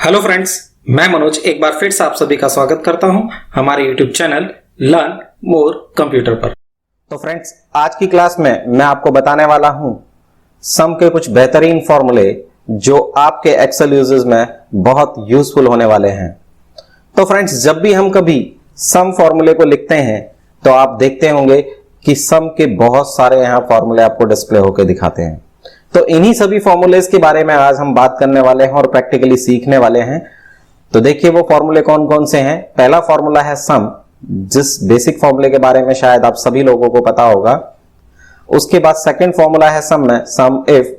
Hello friends, मैं मनोज एक बार फिर से आप सभी का स्वागत करता हूं हमारे YouTube channel learn more computer पर। तो फ्रेंड्स, आज की क्लास में मैं आपको बताने वाला हूं सम के कुछ बेहतरीन फॉर्मूले जो आपके एक्सेल यूजर्स में बहुत यूजफुल होने वाले हैं। तो फ्रेंड्स, जब भी हम कभी सम फॉर्मूले को लिखते हैं तो आप देखते होंगे कि सम के बहुत सारे यहां फॉर्मूले आपको डिस्प्ले होकर दिखाते हैं। तो इन्हीं सभी फॉर्मूलेज के बारे में आज हम बात करने वाले हैं और प्रैक्टिकली सीखने वाले हैं। तो देखिए वो फॉर्मूले कौन कौन से हैं। पहला फॉर्मूला है सम, जिस बेसिक फॉर्मूले के बारे में शायद आप सभी लोगों को पता होगा। उसके बाद सेकंड फॉर्मूला है सम में सम इफ,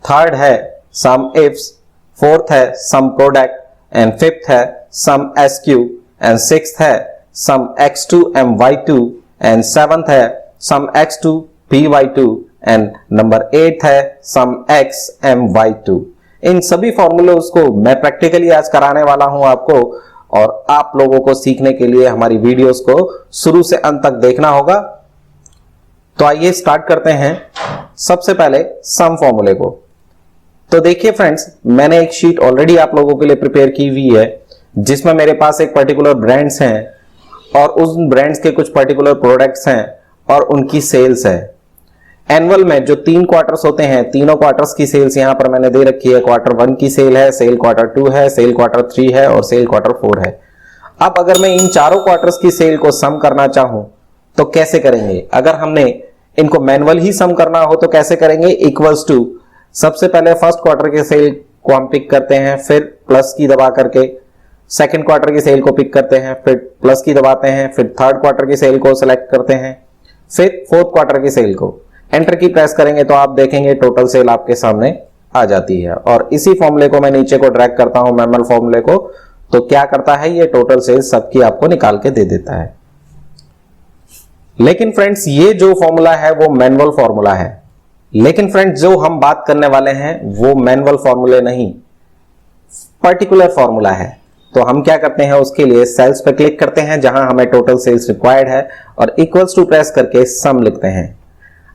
थर्ड है सम इफ्स, फोर्थ है सम प्रोडक्ट एंड फिफ्थ है सम एसक्यू एंड सिक्स्थ है सम x2 my2 एंड सेवंथ है सम x2 py2 एंड नंबर 8 है सम x my2। इन सभी फॉर्मूलोज को मैं प्रैक्टिकली आज कराने वाला हूं आपको, और आप लोगों को सीखने के लिए हमारी वीडियोस को शुरू से अंत तक देखना होगा। तो आइए स्टार्ट करते हैं सबसे पहले सम फॉर्मूले को। तो देखिए फ्रेंड्स, मैंने एक शीट ऑलरेडी आप लोगों के लिए प्रिपेयर की हुई है जिसमें मेरे पास एक पर्टिकुलर ब्रांड्स हैं और उस ब्रांड्स के कुछ पर्टिकुलर प्रोडक्ट्स हैं और उनकी सेल्स है। एनुअल में जो 3 क्वार्टर्स होते हैं, तीनों क्वार्टर्स की सेल्स यहां पर मैंने दे रखी है। क्वार्टर 1 की सेल है, सेल क्वार्टर 2 है, सेल क्वार्टर 3 है और सेल क्वार्टर 4 है। अब अगर मैं इन चारों क्वार्टर्स की सेल को सम करना चाहूं तो कैसे करेंगे? अगर हमने इनको मैनुअल ही सम करना हो तो कैसे करेंगे? इक्वल्स टू, सबसे पहले फर्स्ट क्वार्टर की सेल को हम पिक करते हैं, फिर प्लस की दबा करके सेकेंड क्वार्टर की सेल को पिक करते हैं, फिर प्लस की दबाते हैं, फिर थर्ड क्वार्टर की सेल को सिलेक्ट करते हैं, फिर फोर्थ क्वार्टर की सेल को एंटर की प्रेस करेंगे तो आप देखेंगे टोटल सेल आपके सामने आ जाती है। और इसी फॉर्मूले को मैं नीचे को ड्रैग करता हूं, मैनुअल फॉर्मूले को, तो क्या करता है ये टोटल सेल सबकी आपको निकाल के दे देता है। लेकिन फ्रेंड्स, ये जो फॉर्मूला है वो मैनुअल फॉर्मूला है। लेकिन फ्रेंड्स, जो हम बात करने वाले हैं वो मैनुअल फॉर्मूले नहीं, पर्टिकुलर फॉर्मूला है। तो हम क्या करते हैं, उसके लिए सेल्स पे क्लिक करते हैं जहां हमें टोटल सेल्स रिक्वायर्ड है और इक्वल्स टू प्रेस करके सम लिखते हैं।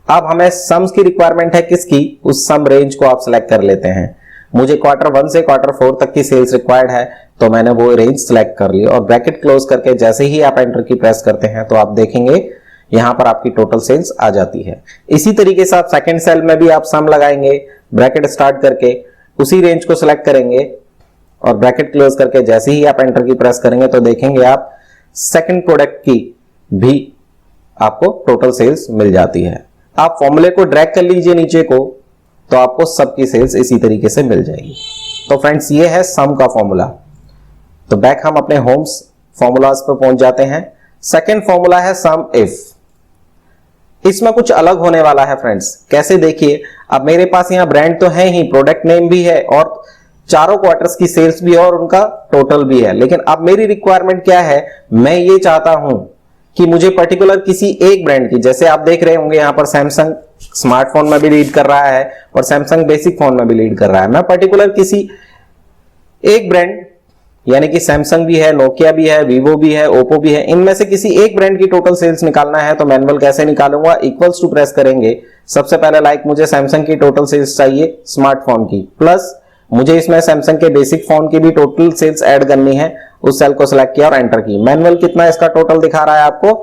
अब हमें सम्स की रिक्वायरमेंट है किसकी? उस सम रेंज को आप सिलेक्ट कर लेते हैं। मुझे क्वार्टर 1 से क्वार्टर 4 तक की सेल्स रिक्वायर्ड है तो मैंने वो रेंज सिलेक्ट कर ली और ब्रैकेट क्लोज करके जैसे ही आप एंटर की प्रेस करते हैं तो आप देखेंगे यहां पर आपकी टोटल सेल्स आ जाती है। इसी तरीके से आप सेकंड सेल में भी आप सम लगाएंगे, ब्रैकेट स्टार्ट करके उसी रेंज को सिलेक्ट करेंगे और ब्रैकेट क्लोज करके जैसे ही आप एंटर की प्रेस करेंगे तो देखेंगे आप सेकंड प्रोडक्ट की भी आपको टोटल सेल्स मिल जाती है। आप फॉर्मूले को ड्रैग कर लीजिए नीचे को तो आपको सबकी सेल्स इसी तरीके से मिल जाएगी। तो फ्रेंड्स, ये है सम का फॉर्मूला। तो बैक हम अपने होम्स फॉर्मूलाज पर पहुंच जाते हैं। सेकंड फॉर्मूला है सम इफ। इसमें कुछ अलग होने वाला है फ्रेंड्स। कैसे? देखिए, अब मेरे पास यहां ब्रांड तो है ही, प्रोडक्ट नेम भी है और चारों क्वार्टर्स की सेल्स भी है और उनका टोटल भी है। लेकिन अब मेरी रिक्वायरमेंट क्या है? मैं ये चाहता हूं कि मुझे पर्टिकुलर किसी एक ब्रांड की, जैसे आप देख रहे होंगे यहां पर सैमसंग स्मार्टफोन में भी लीड कर रहा है और सैमसंग बेसिक फोन में भी लीड कर रहा है। मैं पर्टिकुलर किसी एक ब्रांड, यानी कि सैमसंग भी है, नोकिया भी है, वीवो भी है, ओप्पो भी है, इनमें से किसी एक ब्रांड की टोटल सेल्स निकालना है। तो मैनुअल कैसे निकालूंगा? इक्वल्स टू प्रेस करेंगे। सबसे पहले लाइक मुझे सैमसंग की टोटल सेल्स चाहिए स्मार्टफोन की, प्लस मुझे इसमें सैमसंग के बेसिक फोन की भी टोटल सेल्स ऐड करनी है। उस सेल को सिलेक्ट किया और एंटर की। मैनुअल कितना इसका टोटल दिखा रहा है आपको?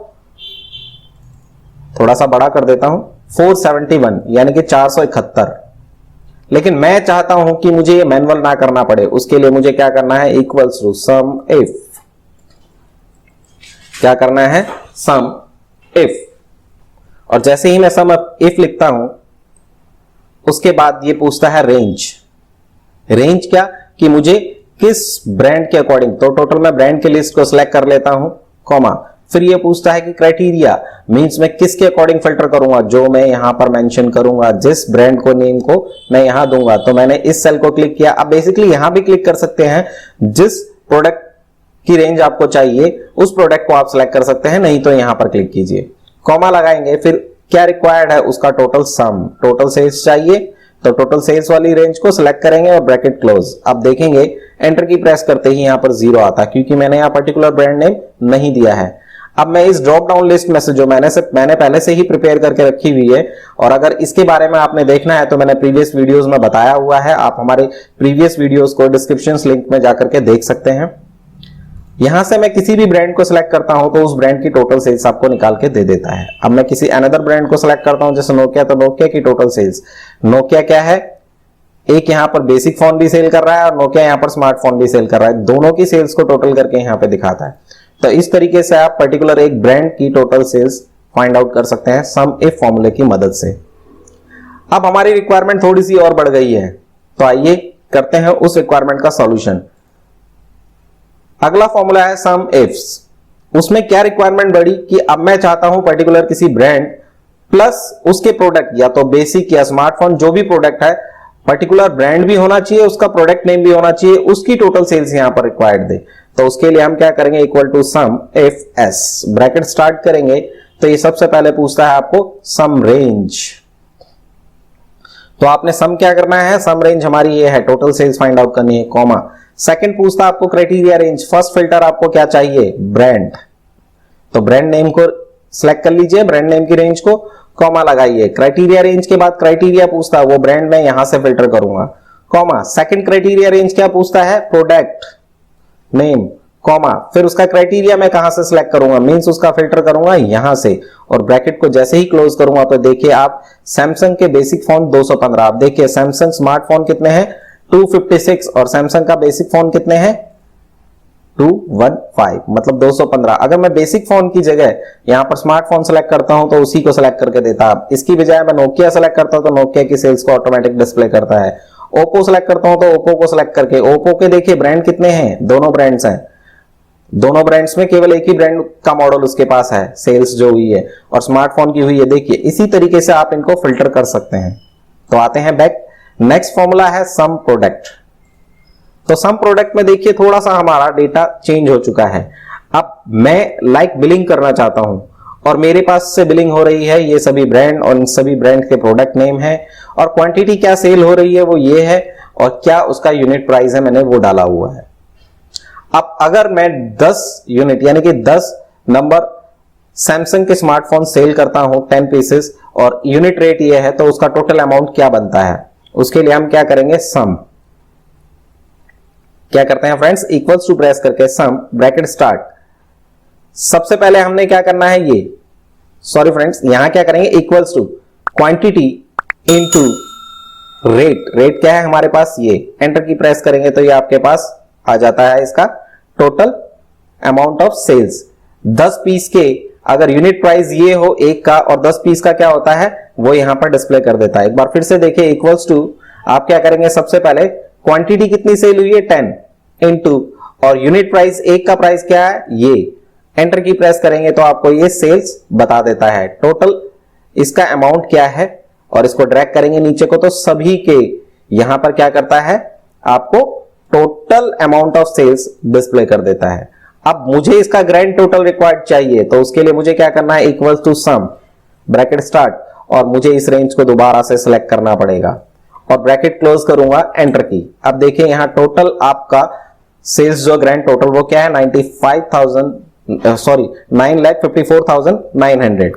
थोड़ा सा बड़ा कर देता हूं, 471 यानी कि 471। लेकिन मैं चाहता हूं कि मुझे ये मैनुअल ना करना पड़े। उसके लिए मुझे क्या करना है? Equals to sum if. क्या करना है? Sum if. और जैसे ही मैं सम इफ लिखता हूं उसके बाद ये पूछता है रेंज। रेंज क्या? कि मुझे किस ब्रांड के अकॉर्डिंग, तो टोटल मैं ब्रांड के लिस्ट को सिलेक्ट कर लेता हूं, कॉमा। फिर ये पूछता है कि क्राइटेरिया, मींस मैं किसके अकॉर्डिंग फिल्टर करूंगा, जो मैं यहां पर मेंशन करूंगा, जिस ब्रांड को नेम को मैं यहां दूंगा। तो मैंने इस सेल को क्लिक किया। अब बेसिकली यहां भी क्लिक कर सकते हैं, जिस प्रोडक्ट की रेंज आपको चाहिए उस प्रोडक्ट को आप सिलेक्ट कर सकते हैं, नहीं तो यहां पर क्लिक कीजिए, कॉमा लगाएंगे। फिर क्या रिक्वायर्ड है? उसका टोटल सम, टोटल सेल्स चाहिए तो टोटल सेल्स वाली रेंज को सिलेक्ट करेंगे और ब्रैकेट क्लोज। अब देखेंगे एंटर की प्रेस करते ही यहां पर 0 आता है क्योंकि मैंने यहां पर्टिकुलर ब्रांड नेम नहीं दिया है। अब मैं इस ड्रॉप डाउन लिस्ट में से जो मैंने पहले से ही प्रिपेयर करके रखी हुई है, और अगर इसके बारे में आपने देखना है तो मैंने प्रीवियस वीडियोस में बताया हुआ है, आप हमारे प्रीवियस वीडियोस को डिस्क्रिप्शन लिंक में जाकर के देख सकते हैं। यहां से मैं किसी भी ब्रांड को सिलेक्ट करता हूं तो उस ब्रांड की टोटल सेल्स आपको निकाल के दे देता है। अब मैं किसी अनदर ब्रांड को सिलेक्ट करता हूं जैसे नोकिया, तो नोकिया की टोटल सेल्स, नोकिया क्या है, एक यहां पर बेसिक फोन भी सेल कर रहा है और नोकिया यहां पर स्मार्टफोन भी सेल कर रहा है, दोनों की सेल्स को टोटल करके यहां पे दिखाता है। तो इस तरीके से आप पर्टिकुलर एक ब्रांड की टोटल सेल्स फाइंड आउट कर सकते हैं सम इफ फॉर्मूले की मदद से। अब हमारी रिक्वायरमेंट थोड़ी सी और बढ़ गई है, तो आइए करते हैं उस रिक्वायरमेंट का सॉल्यूशन। अगला फॉर्मूला है सम इफ्स। उसमें क्या रिक्वायरमेंट बढ़ी कि अब मैं चाहता हूं पर्टिकुलर किसी ब्रांड प्लस उसके प्रोडक्ट, या तो बेसिक या स्मार्टफोन जो भी प्रोडक्ट है, पर्टिकुलर ब्रांड भी होना चाहिए, उसका प्रोडक्ट नेम भी होना चाहिए, उसकी टोटल सेल्स यहां पर रिक्वायर्ड दे। तो उसके लिए हम क्या करेंगे, equal to sum if S, bracket start करेंगे तो ये सबसे पहले पूछता है आपको सम रेंज। तो आपने सम क्या करना है, सम रेंज हमारी ये है, टोटल सेल्स फाइंड आउट करनी है, कॉमा। सेकंड पूछता है आपको क्राइटेरिया रेंज। फर्स्ट फिल्टर आपको क्या चाहिए, ब्रांड, तो ब्रांड नेम को सिलेक्ट कर लीजिए, ब्रांड नेम की रेंज को, कॉमा लगाइए। क्राइटेरिया रेंज के बाद क्राइटेरिया पूछता है, वो ब्रांड मैं यहां से फिल्टर करूंगा, कॉमा। सेकंड क्राइटेरिया रेंज क्या पूछता है, प्रोडक्ट नेम, कॉमा। फिर उसका क्राइटेरिया मैं कहां से सिलेक्ट करूंगा, मींस उसका फिल्टर करूंगा यहां से, और ब्रैकेट को जैसे ही क्लोज करूंगा तो देखिए आप सैमसंग के बेसिक फोन 215, आप देखिए सैमसंग स्मार्टफोन कितने हैं 256, और सैमसंग का बेसिक फोन कितने हैं 215, मतलब 215। अगर मैं बेसिक फोन की जगह यहां पर स्मार्टफोन सेलेक्ट करता हूं तो उसी को सेलेक्ट करके देता है। इसकी बजाय मैं नोकिया सेलेक्ट करता हूं तो नोकिया की सेल्स को ऑटोमेटिक डिस्प्ले करता है। ओप्पो सेलेक्ट करता हूं तो ओप्पो को सेलेक्ट करके, ओप्पो के देखिए ब्रांड कितने हैं, दोनों ब्रांड्स हैं, दोनों ब्रांड्स में केवल एक ही ब्रांड का मॉडल उसके पास है, सेल्स जो हुई है, और स्मार्टफोन की हुई है। देखिए इसी तरीके से आप इनको फिल्टर कर सकते हैं। तो आते हैं बैक, नेक्स्ट फॉर्मूला है सम प्रोडक्ट। तो सम प्रोडक्ट में देखिए थोड़ा सा हमारा डेटा चेंज हो चुका है। अब मैं लाइक बिलिंग करना चाहता हूं और मेरे पास से बिलिंग हो रही है ये सभी ब्रांड, और इन सभी ब्रांड के प्रोडक्ट नेम है, और क्वांटिटी क्या सेल हो रही है वो ये है, और क्या उसका यूनिट प्राइस है मैंने वो डाला हुआ है। अब अगर मैं 10 यूनिट यानी कि 10 नंबर सैमसंग के स्मार्टफोन सेल करता हूं 10 पीसेस, और यूनिट रेट ये है, तो उसका टोटल अमाउंट क्या बनता है, उसके लिए हम क्या करेंगे, सम। क्या करते हैं फ्रेंड्स, इक्वल्स टू प्रेस करके सम, ब्रैकेट स्टार्ट। सबसे पहले हमने क्या करना है, ये सॉरी फ्रेंड्स, यहां क्या करेंगे, equals to quantity into rate. Rate क्या है हमारे पास, ये एंटर की प्रेस करेंगे तो ये आपके पास आ जाता है इसका total amount of sales. 10 piece के अगर यूनिट प्राइस ये हो एक का, और 10 पीस का क्या होता है वो यहां पर डिस्प्ले कर देता है। एक बार फिर से देखिए, इक्वल्स टू आप क्या करेंगे, सबसे पहले क्वांटिटी कितनी सेल हुई है 10 इनटू, और यूनिट प्राइस एक का प्राइस क्या है ये, एंटर की प्रेस करेंगे तो आपको ये सेल्स बता देता है, टोटल इसका अमाउंट क्या है, और इसको ड्रैग करेंगे नीचे को तो सभी के यहां पर क्या करता है, आपको total amount of sales display कर देता है। अब मुझे इसका ग्रैंड टोटल रिक्वायर्ड चाहिए, तो उसके लिए मुझे क्या करना है, equal to sum, bracket start, और मुझे इस रेंज को दोबारा से सिलेक्ट करना पड़ेगा, और ब्रैकेट क्लोज करूंगा, एंटर की। अब देखिए यहां टोटल आपका सेल्स जो ग्रैंड टोटल वो क्या है, 9,54,900।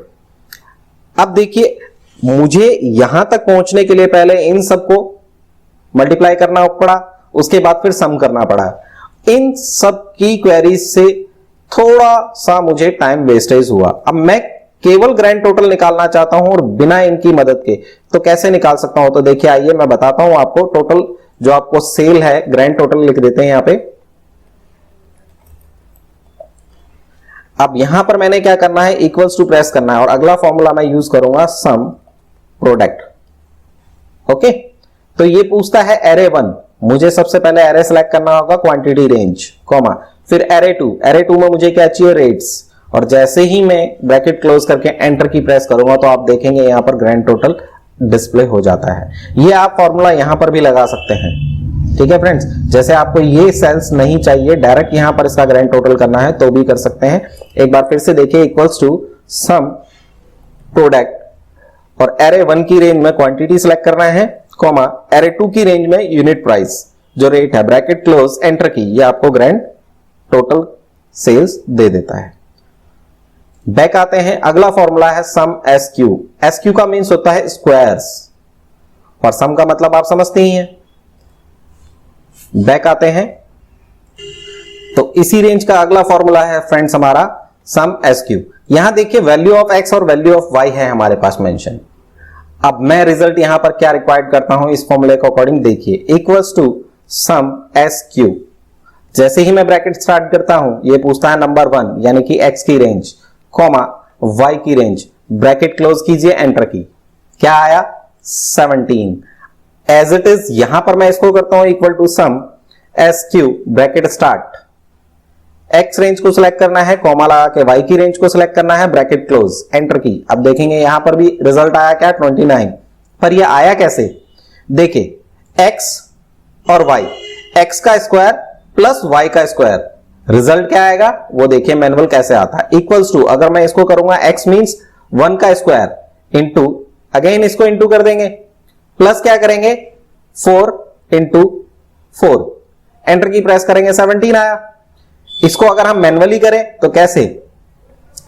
अब देखिए मुझे यहां तक पहुंचने के लिए पहले इन सबको मल्टीप्लाई करना पड़ा, उसके बाद फिर सम करना पड़ा। इन सब की क्वेरीज से थोड़ा सा मुझे टाइम वेस्टेज हुआ। अब मैं केवल ग्रैंड टोटल निकालना चाहता हूं और बिना इनकी मदद के, तो कैसे निकाल सकता हूं, तो देखिए आइए मैं बताता हूं आपको। टोटल जो आपको सेल है, ग्रैंड टोटल लिख देते हैं यहां पे। अब यहां पर मैंने क्या करना है, इक्वल्स टू प्रेस करना है, और अगला फॉर्मूला मैं यूज करूंगा सम प्रोडक्ट। ओके, तो ये पूछता है एरे 1, मुझे सबसे पहले एरे सेलेक्ट करना होगा, क्वांटिटी रेंज, कॉमा, फिर एरे 2, एरे 2 में मुझे क्या चाहिए, रेट्स, और जैसे ही मैं ब्रैकेट क्लोज करके एंटर की प्रेस करूंगा तो आप देखेंगे यहां पर ग्रैंड टोटल डिस्प्ले हो जाता है। ये आप फॉर्मूला यहां पर भी लगा सकते हैं, ठीक है फ्रेंड्स। जैसे आपको ये सेल्स नहीं चाहिए, डायरेक्ट यहां पर इसका ग्रैंड टोटल करना है तो भी कर सकते हैं। एक बार फिर से देखिए, इक्वल्स टू सम प्रोडक्ट, और एरे 1 की रेंज में क्वांटिटी सिलेक्ट करना है, कॉमा, एरे 2 की रेंज में यूनिट प्राइस जो रेट है, ब्रैकेट क्लोज, एंटर की, ये आपको ग्रैंड टोटल सेल्स दे देता है। बैक आते हैं, अगला फॉर्मूला है सम एस क्यू। एस क्यू का मीन्स होता है स्क्वायर्स और सम का मतलब आप समझते ही हैं। बैक आते हैं तो इसी रेंज का अगला फॉर्मूला है फ्रेंड्स हमारा सम एस क्यू। यहां देखिए वैल्यू ऑफ एक्स और वैल्यू ऑफ वाई है हमारे पास मेंशन। अब मैं रिजल्ट यहां पर क्या रिक्वायर्ड करता हूं इस फॉर्मूले के अकॉर्डिंग, देखिए equals to sum S Q. जैसे ही मैं ब्रैकेट स्टार्ट करता हूं ये पूछता है नंबर 1 यानी कि एक्स की रेंज कॉमा वाई की रेंज, ब्रैकेट क्लोज कीजिए, एंटर की। क्या आया 17। एज इट इज यहां पर मैं इसको करता हूं equal to sum S Q bracket start, X range को सिलेक्ट करना है, कॉमा लगा के वाई की रेंज को सिलेक्ट करना है, ब्रैकेट क्लोज, एंटर की। अब देखेंगे यहां पर भी रिजल्ट आया क्या 29। पर यह आया कैसे, देखिए एक्स और वाई, एक्स का स्क्वायर प्लस वाई का स्क्वायर, रिजल्ट क्या आएगा वो देखिए मैनुअल कैसे आता है। इक्वल्स टू अगर मैं इसको करूंगा एक्स मींस 1 का स्क्वायर इंटू, अगेन इसको इंटू कर देंगे, प्लस क्या करेंगे 4 इंटू 4, एंटर की प्रेस करेंगे 17 आया। इसको अगर हम मैनुअली करें तो कैसे,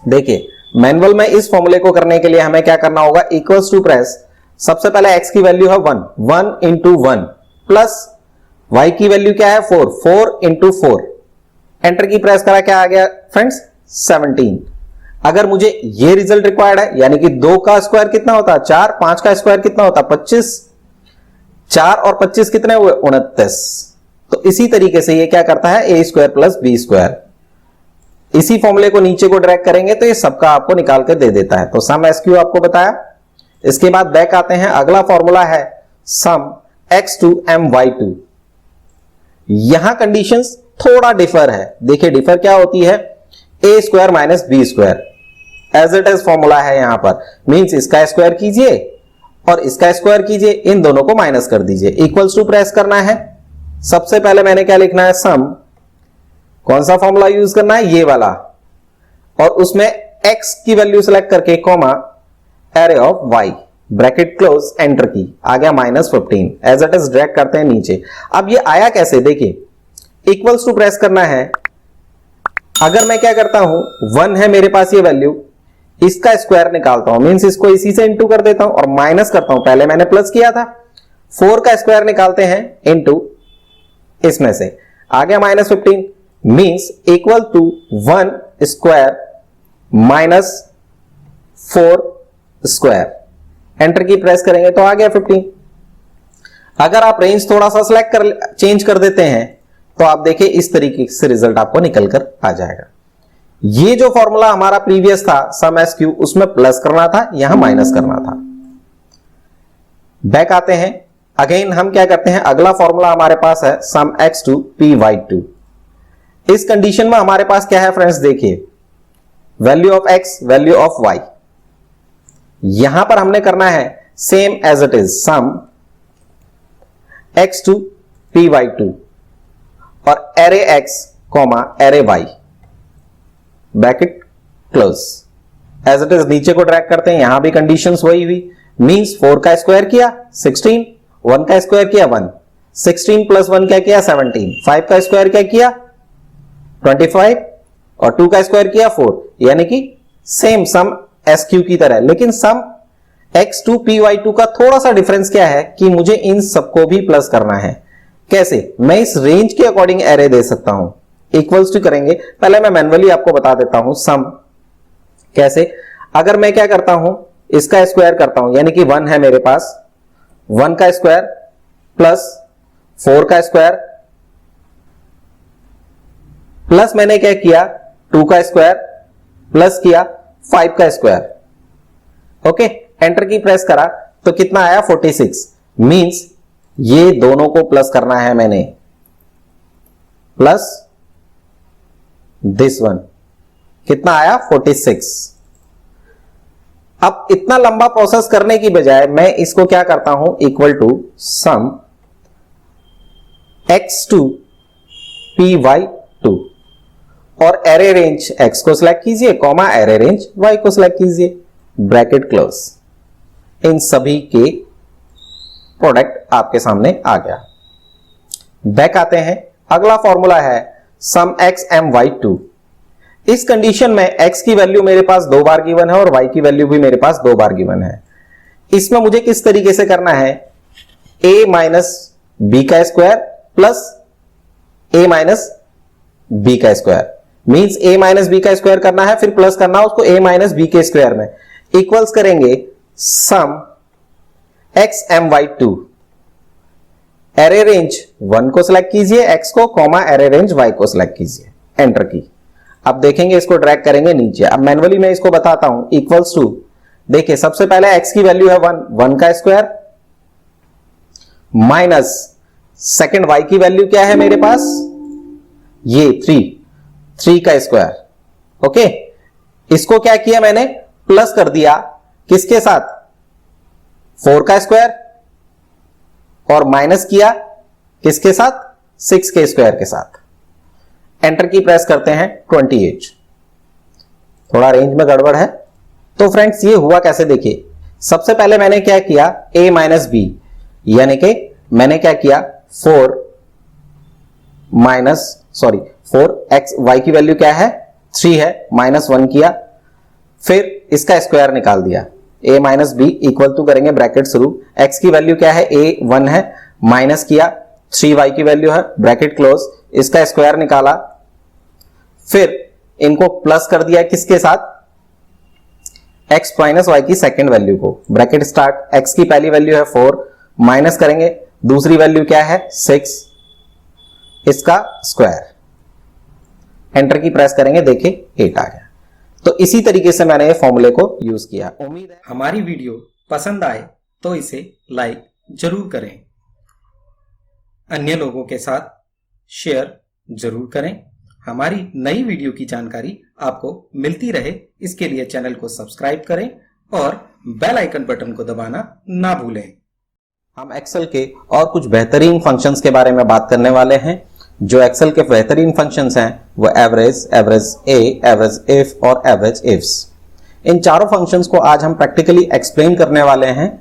देखिए मैनुअल में इस फॉर्मूले को करने के लिए हमें क्या करना होगा, इक्वल्स टू प्रेस, सबसे पहले एक्स की वैल्यू है 1 इंटू 1 प्लस वाई की वैल्यू क्या है 4 इंटू 4, एंटर की प्रेस करा, क्या आ गया फ्रेंड्स 17। अगर मुझे ये रिजल्ट रिक्वायर्ड है यानी कि 2 का स्क्वायर कितना होता है 4, 5 का स्क्वायर कितना होता है 25, 4 और 25 कितने हुए 29। तो इसी तरीके से ये क्या करता है A square plus B square. इसी फॉर्मूले को नीचे को ड्रैग करेंगे तो ये सबका आपको निकाल के दे देता है। तो सम एस क्यू आपको बताया। इसके बाद बैक आते हैं, अगला फॉर्मूला है सम x2 my2। यहां कंडीशंस थोड़ा डिफर है, देखिए डिफर क्या होती है, A square minus B square, as it is formula है यहां पर, मींस इसका स्क्वायर कीजिए और इसका स्क्वायर कीजिए, इन दोनों को माइनस कर दीजिए, इक्वल्स टू प्रेस करना है। सबसे पहले मैंने क्या लिखना है सम, कौन सा फॉर्मूला यूज करना है ये वाला, और उसमें x की वैल्यू सेलेक्ट करके comma array of y, bracket close, enter की, आ गया -15। एज इट इज ड्रैग करते हैं नीचे। अब ये आया कैसे, देखिए इक्वल्स टू प्रेस करना है। अगर मैं क्या करता हूं 1 है मेरे पास ये वैल्यू, इसका स्क्वायर निकालता हूं, मींस इसको इसी से इंटू कर देता हूं और माइनस करता हूं, पहले मैंने प्लस किया था, 4 का स्क्वायर निकालते हैं इंटू इसमें से, आ गया -15, means equal to 1 square minus 4 square, enter की प्रेस करेंगे तो आ गया 15। अगर आप रेंज थोड़ा सा सिलेक्ट कर चेंज कर देते हैं तो आप देखिए इस तरीके से रिजल्ट आपको निकल कर आ जाएगा। ये जो फॉर्मूला हमारा प्रीवियस था सम एस क्यू, उसमें प्लस करना था, यहां माइनस करना था। बैक आते हैं, अगेन हम क्या करते हैं, अगला फॉर्मूला हमारे पास है सम x2 py2। इस कंडीशन में हमारे पास क्या है फ्रेंड्स, देखिए value of x, value of y, यहां पर हमने करना है same as it is sum x2 py2 और array x comma array y, bracket close, as it is नीचे को ड्रैग करते हैं, यहां भी कंडीशंस वही हुई, मींस 4 का स्क्वायर किया 16, 1 का स्क्वायर किया 1, 16 प्लस 1 क्या किया 17, 5 का स्क्वायर क्या किया 25 और 2 का स्क्वायर किया 4, यानी कि सेम सम एस क्यू की तरह। लेकिन सम x2 py2 का थोड़ा सा डिफरेंस क्या है कि मुझे इन सबको भी प्लस करना है। कैसे, मैं इस रेंज के अकॉर्डिंग एरे दे सकता हूं, इक्वल्स टू करेंगे, पहले मैं मैन्युअली आपको बता देता हूं सम कैसे। अगर मैं क्या करता हूं, इसका स्क्वायर करता हूं, यानी कि 1 है मेरे पास, 1 का स्क्वायर प्लस 4 का स्क्वायर प्लस मैंने क्या किया 2 का स्क्वायर प्लस किया 5 का स्क्वायर, ओके, एंटर की प्रेस करा तो कितना आया 46, मींस ये दोनों को प्लस करना है मैंने, प्लस दिस वन, कितना आया 46। अब इतना लंबा प्रोसेस करने की बजाय मैं इसको क्या करता हूं, equal to some x2 py2 और एरे रेंज x को सिलेक्ट कीजिए, कॉमा एरे रेंज y को सिलेक्ट कीजिए, ब्रैकेट क्लोज, इन सभी के प्रोडक्ट आपके सामने आ गया। बैक आते हैं, अगला फॉर्मूला है सम x my2। इस कंडीशन में x की वैल्यू मेरे पास 2 बार गिवन है और y की वैल्यू भी मेरे पास 2 बार गिवन है। इसमें मुझे किस तरीके से करना है, a माइनस बी का स्क्वायर प्लस a माइनस बी का square, means a minus B का स्क्वायर करना है, फिर प्लस करना है उसको a माइनस बी के स्क्वायर में, इक्वल्स करेंगे सम x my2, एरे रेंज 1 को सिलेक्ट कीजिए x को, कॉमा एरे रेंज y को सिलेक्ट कीजिए, एंटर की। अब देखेंगे इसको ड्रैग करेंगे नीचे। अब मैनुअली मैं इसको बताता हूं, इक्वल्स टू, देखिए सबसे पहले x की वैल्यू है 1 का स्क्वायर माइनस सेकंड y की वैल्यू क्या है मेरे पास, ये 3 का स्क्वायर। ओके, इसको क्या किया मैंने, प्लस कर दिया किसके साथ, 4 का स्क्वायर, और माइनस किया किसके साथ, 6 के स्क्वायर के साथ। एंटर की प्रेस करते हैं 28। थोड़ा रेंज में गड़बड़ है। तो फ्रेंड्स ये हुआ कैसे, देखिए सबसे पहले मैंने क्या किया, a माइनस बी, यानी कि मैंने क्या किया 4 x y की वैल्यू क्या है 3 है, माइनस 1 किया, फिर इसका स्क्वायर निकाल दिया, a minus B equal to करेंगे ब्रैकेट शुरू, x की वैल्यू क्या है a 1 है, माइनस किया 3y की वैल्यू है, ब्रैकेट क्लोज, इसका स्क्वायर निकाला, फिर इनको प्लस कर दिया किसके साथ, x माइनस y की सेकेंड वैल्यू को, ब्रैकेट स्टार्ट, x की पहली वैल्यू है 4, माइनस करेंगे दूसरी वैल्यू क्या है 6, इसका स्क्वायर, एंटर की प्रेस करेंगे, देखिए 8 आ गया। तो इसी तरीके से मैंने ये फॉर्मूले को यूज किया। उम्मीद है हमारी वीडियो पसंद आए तो इसे लाइक जरूर करें, अन्य लोगों के साथ शेयर जरूर करें। हमारी नई वीडियो की जानकारी आपको मिलती रहे, इसके लिए चैनल को सब्सक्राइब करें और बेल आइकन बटन को दबाना ना भूलें। हम एक्सेल के और कुछ बेहतरीन फंक्शंस के बारे में बात करने वाले हैं। जो एक्सेल के बेहतरीन फंक्शंस हैं वो average, average A, average if और एवरेज इफ्स। इन चारों फंक्शंस को आज हम प्रैक्टिकली एक्सप्लेन करने वाले हैं।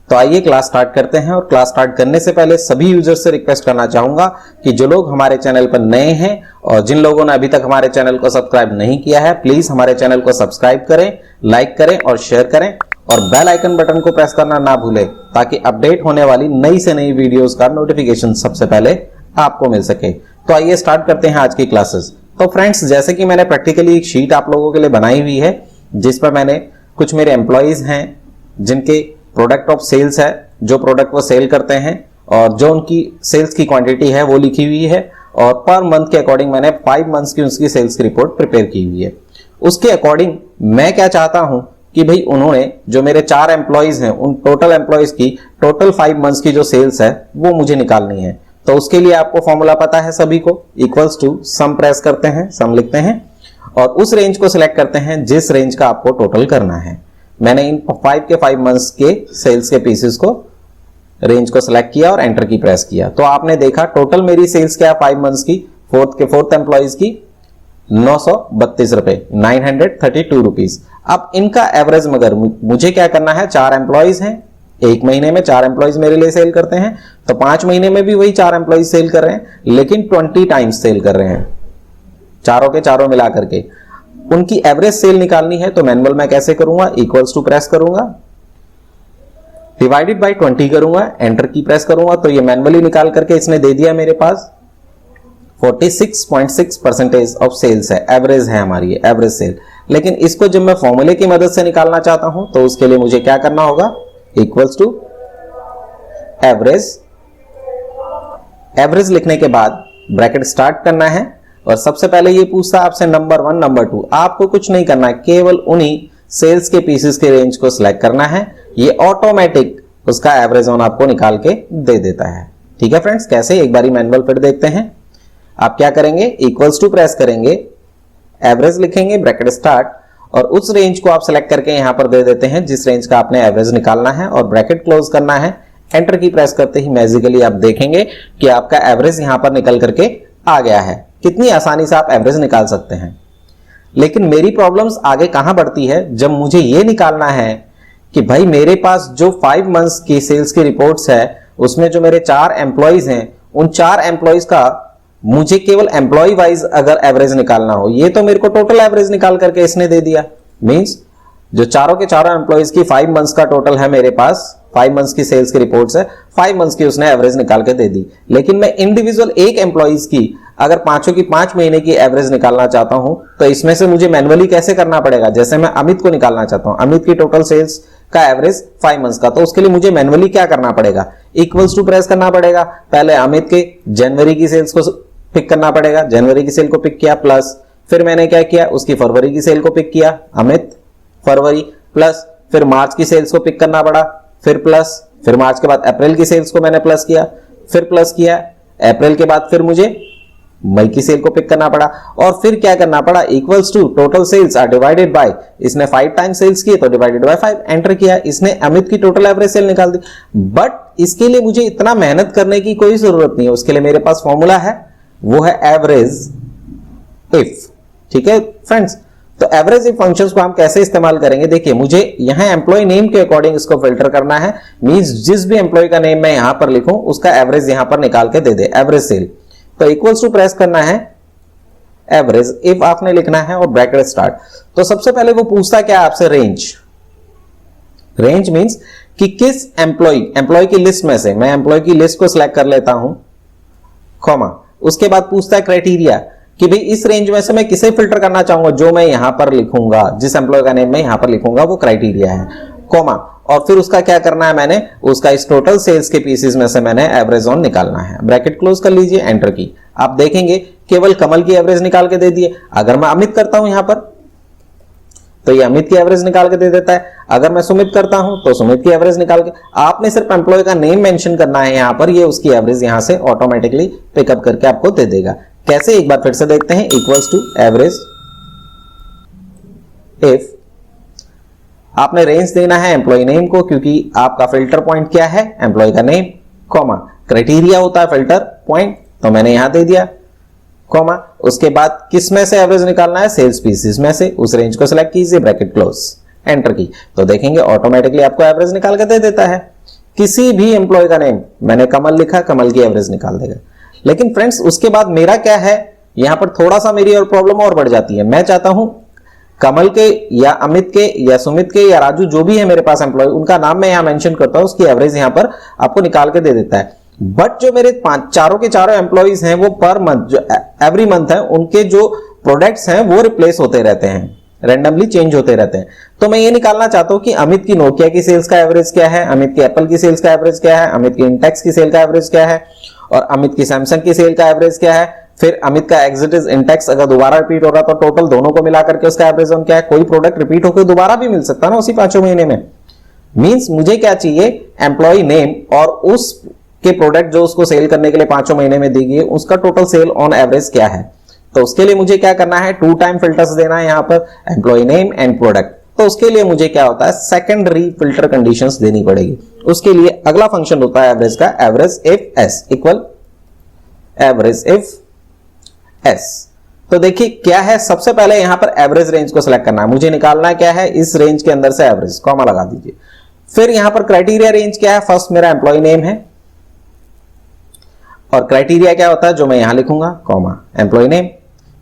तो आइए क्लास स्टार्ट करते हैं। और क्लास स्टार्ट करने से पहले सभी यूजर्स से रिक्वेस्ट करना चाहूंगा कि जो लोग हमारे चैनल पर नए हैं और जिन लोगों ने अभी तक हमारे चैनल को सब्सक्राइब नहीं किया है, प्लीज हमारे चैनल को सब्सक्राइब करें, लाइक करें और शेयर करें, और बेल आइकन बटन को प्रेस करना ना भूलें ताकि अपडेट होने वाली नई से नई वीडियोस का नोटिफिकेशन सबसे पहले आपको मिल सके। तो आइए स्टार्ट करते हैं आज की क्लासेस। तो फ्रेंड्स, जैसे कि मैंने प्रैक्टिकली एक शीट आप लोगों के लिए बनाई हुई है जिस पर मैंने कुछ मेरे एम्प्लॉइज हैं जिनके प्रोडक्ट ऑफ सेल्स है, जो प्रोडक्ट वो सेल करते हैं और जो उनकी सेल्स की क्वांटिटी है वो लिखी हुई है, और पर मंथ के अकॉर्डिंग मैंने 5 मंथ्स की उसकी सेल्स की रिपोर्ट प्रिपेयर की हुई है। उसके अकॉर्डिंग मैं क्या चाहता हूं कि भाई उन्होंने जो मेरे 4 एम्प्लॉइज हैं उन टोटल एम्प्लॉइज की टोटल 5 मंथ्स की जो सेल्स है वो मुझे निकालनी है। तो उसके लिए आपको फॉर्मूला पता है सभी को, इक्वल्स टू सम प्रेस करते हैं, सम लिखते हैं और उस रेंज को सिलेक्ट करते हैं जिस रेंज का आपको टोटल करना है। मैंने इन 5 मंथ्स के सेल्स के पीसेस को रेंज को सिलेक्ट किया और एंटर की प्रेस किया। तो आपने देखा टोटल मेरी सेल्स क्या 5 मंथ्स की, फोर्थ एम्प्लॉइज की 932 रुपए, 932 रुपीज। अब इनका एवरेज मगर मुझे क्या करना है, 4 एम्प्लॉइज हैं, एक महीने में 4 एम्प्लॉइज मेरे लिए सेल करते हैं, तो 5 महीने में भी वही 4 एम्प्लॉइज सेल कर रहे हैं, लेकिन 20 टाइम्स सेल कर रहे हैं, चारों के चारों मिला करके। उनकी एवरेज सेल निकालनी है तो मैनुअल में कैसे करूंगा, इक्वल्स टू प्रेस करूंगा, डिवाइडेड बाय 20 करूंगा, एंटर की प्रेस करूंगा, तो ये मैनुअली निकाल करके इसने दे दिया मेरे पास 46.6% ऑफ सेल्स है, एवरेज है हमारी एवरेज सेल। लेकिन इसको जब मैं फॉर्मूले की मदद से निकालना चाहता हूं तो उसके लिए मुझे क्या करना होगा, इक्वल्स टू एवरेज लिखने के बाद ब्रैकेट स्टार्ट करना है, और सबसे पहले ये पूछता है आपसे नंबर 1 नंबर 2, आपको कुछ नहीं करना है, केवल उन्हीं सेल्स के पीसेस के रेंज को सिलेक्ट करना है, ये ऑटोमेटिक उसका एवरेज ऑन आपको निकाल के दे देता है। ठीक है फ्रेंड्स, कैसे एक बारी मैनुअल फिर देखते हैं। आप क्या करेंगे, इक्वल्स टू प्रेस करेंगे, एवरेज लिखेंगे, ब्रैकेट स्टार्ट, और उस रेंज को आप सिलेक्ट करके यहां पर दे देते हैं जिस रेंज का आपने एवरेज निकालना है, और ब्रैकेट क्लोज करना है। एंटर की प्रेस करते ही मैजिकली आप देखेंगे कि आपका एवरेज यहां पर निकल करके आ गया है। कितनी आसानी से आप एवरेज निकाल सकते हैं। लेकिन मेरी प्रॉब्लम्स आगे कहां बढ़ती है, जब मुझे यह निकालना है कि भाई मेरे पास जो 5 मंथ्स की सेल्स की रिपोर्ट्स है उसमें जो मेरे 4 एम्प्लॉइज हैं उन 4 एम्प्लॉइज का मुझे केवल एम्प्लॉय वाइज अगर एवरेज निकालना हो, ये तो मेरे को टोटल एवरेज निकाल करके इसने दे दिया। मींस जो चारों के चारों एम्प्लॉयज की 5 मंथ्स का टोटल है मेरे पास, 5 मंथ्स की सेल्स की रिपोर्ट्स है, 5 मंथ्स की उसने एवरेज निकाल के दे दी। लेकिन मैं इंडिविजुअल एक एम्प्लॉयज की अगर पांचों की 5 महीने की एवरेज निकालना चाहता हूं तो इसमें से मुझे मैन्युअली कैसे करना पड़ेगा। जैसे मैं अमित को निकालना चाहता हूं, अमित की टोटल सेल्स का एवरेज 5 मंथ्स का, तो उसके लिए मुझे मैन्युअली क्या करना पड़ेगा, इक्वल्स टू प्रेस करना पड़ेगा। पहले अमित के जनवरी की सेल्स को पिक करना पड़ेगा, जनवरी की सेल को पिक किया, प्लस फिर मैंने क्या किया, उसकी फरवरी की सेल को पिक किया, अमित फरवरी, प्लस फिर मार्च की सेल्स को पिक करना पड़ा, फिर प्लस, फिर मार्च के बाद अप्रैल की सेल्स को मैंने प्लस किया, फिर प्लस किया, अप्रैल के बाद फिर मुझे मई की सेल को पिक करना पड़ा, और फिर क्या करना पड़ा, equals to total sales are divided by, इसने 5 टाइम्स सेल्स किए तो डिवाइडेड बाय 5 एंटर किया, इसने अमित की टोटल एवरेज सेल निकाल दी। बट इसके लिए मुझे इतना मेहनत करने की कोई जरूरत नहीं है, उसके लिए मेरे पास फॉर्मूला है, वो है एवरेज इफ। ठीक है फ्रेंड्स, तो एवरेज इफ फंक्शंस को हम कैसे इस्तेमाल करेंगे, देखिए मुझे यहां एम्प्लॉय नेम के अकॉर्डिंग इसको फिल्टर करना है। मींस जिस भी एम्प्लॉय का नेम मैं यहां पर लिखूं उसका एवरेज यहां पर निकाल के दे दे, एवरेज सेल। तो इक्वल्स टू प्रेस करना है एवरेज इफ आपने लिखना है और ब्रैकेट स्टार्ट। तो सबसे पहले वो पूछता क्या आपसे, रेंज। रेंज मींस कि किस एम्प्लॉय की लिस्ट में से मैं एम्प्लॉय की लिस्ट को सिलेक्ट कर लेता हूं, कॉमा, उसके बाद पूछता है क्राइटेरिया कि भाई इस रेंज में से मैं किसे फिल्टर करना चाहूंगा, जो मैं यहां पर लिखूंगा, जिस एम्प्लॉय का नेम मैं यहां पर लिखूंगा वो क्राइटेरिया है, कॉमा, और फिर उसका क्या करना है, मैंने उसका इस टोटल सेल्स के पीसेस में से मैंने एवरेज ऑन निकालना है। ब्रैकेट क्लोज कर लीजिए, एंटर की। आप देखेंगे केवल कमल की एवरेज निकाल के दे दिए। अगर मैं अमित करता हूं यहां पर तो ये अमित की एवरेज निकाल के दे देता है, अगर मैं सुमित करता हूं तो सुमित की एवरेज निकाल के। आपने सिर्फ एम्प्लॉय का नेम मेंशन करना है यहां पर, ये उसकी एवरेज यहां से ऑटोमेटिकली पिकअप करके आपको दे देगा। कैसे, एक बार फिर से देखते हैं, इक्वल्स टू एवरेज इफ आपने रेंज देना है एम्प्लॉय नेम को, क्योंकि आपका फिल्टर पॉइंट क्या है, एम्प्लॉय का नेम, कॉमा, क्राइटेरिया होता है फिल्टर पॉइंट, तो मैंने यहां दे दिया, कॉमा, उसके बाद किस में से एवरेज निकालना है, सेल्स पीसेस में से, उस रेंज को सिलेक्ट कीजिए, ब्रैकेट क्लोज, एंटर की। तो देखेंगे ऑटोमेटिकली आपको एवरेज निकाल के दे देता है। किसी भी एम्प्लॉय का नेम, मैंने कमल लिखा, कमल की एवरेज निकाल देगा। लेकिन फ्रेंड्स उसके बाद मेरा क्या है, यहां पर थोड़ा सा मेरी और प्रॉब्लम और बढ़ जाती है। मैं चाहता हूं कमल के या अमित के या सुमित के या राजू, जो भी है मेरे पास एम्प्लॉय, उनका नाम मैं यहां मेंशन करता हूं, उसकी एवरेज यहां पर आपको निकाल के दे देता है। बट जो मेरे चारों के चारों एम्प्लॉइज हैं वो पर मंथ, जो एवरी मंथ है, उनके जो प्रोडक्ट्स हैं वो रिप्लेस होते रहते हैं, रैंडमली चेंज होते रहते हैं। तो मैं ये निकालना चाहता हूं कि अमित की नोकिया की सेल्स का एवरेज क्या है, अमित की एप्पल की सेल्स का एवरेज क्या है, अमित की इंटेक्स की सेल का एवरेज क्या है, और अमित की सैमसंग की सेल का एवरेज क्या है, फिर अमित का एग्जिटिस इंटेक्स अगर दोबारा रिपीट हो रहा तो टोटल दोनों को मिलाकर के उसका एवरेज ऑन क्या है। कोई प्रोडक्ट रिपीट होकर दोबारा भी मिल सकता है ना उसी 5 महीने में। मींस मुझे क्या चाहिए, एम्प्लॉय नेम और उस के प्रोडक्ट जो उसको सेल करने के लिए 5 महीने में दी गई उसका टोटल सेल ऑन एवरेज क्या है। तो उसके लिए मुझे क्या करना है, 2 टाइम फिल्टर्स देना है यहां पर, एम्प्लॉय नेम एंड प्रोडक्ट। तो उसके लिए मुझे क्या होता है, सेकेंडरी फिल्टर कंडीशंस देनी पड़ेगी। उसके लिए अगला फंक्शन होता है एवरेज का, average if S equal average if S. तो देखिए क्या है, सबसे पहले यहां पर एवरेज रेंज को सिलेक्ट करना है, मुझे निकालना क्या है, इस रेंज के अंदर से एवरेज, कॉमा लगा दीजिए। फिर यहां पर क्राइटेरिया रेंज क्या है, फर्स्ट मेरा एम्प्लॉय नेम है और क्राइटेरिया क्या होता है जो मैं यहां लिखूंगा, कॉमा, एम्प्लॉय नेम।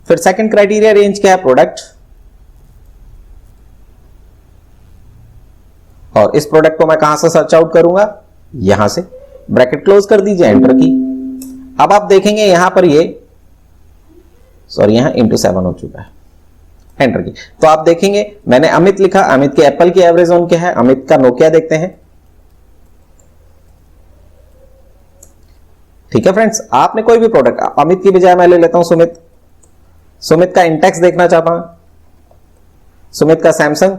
फिर सेकंड क्राइटेरिया रेंज क्या है, प्रोडक्ट, और इस प्रोडक्ट को मैं कहां से सर्च आउट करूंगा, यहां से, ब्रैकेट क्लोज कर दीजिए, एंटर की। अब आप देखेंगे यहां पर ये यहां इंटू 7 हो चुका है, एंटर की। तो आप देखेंगे मैंने अमित लिखा, अमित के एप्पल की एवरेज ऑन क्या है, अमित का नोकिया देखते हैं। ठीक है फ्रेंड्स, आपने कोई भी प्रोडक्ट, अमित की बजाय मैं ले लेता हूं सुमित, सुमित का इंटेक्स देखना चाहता हूं, सुमित का सैमसंग।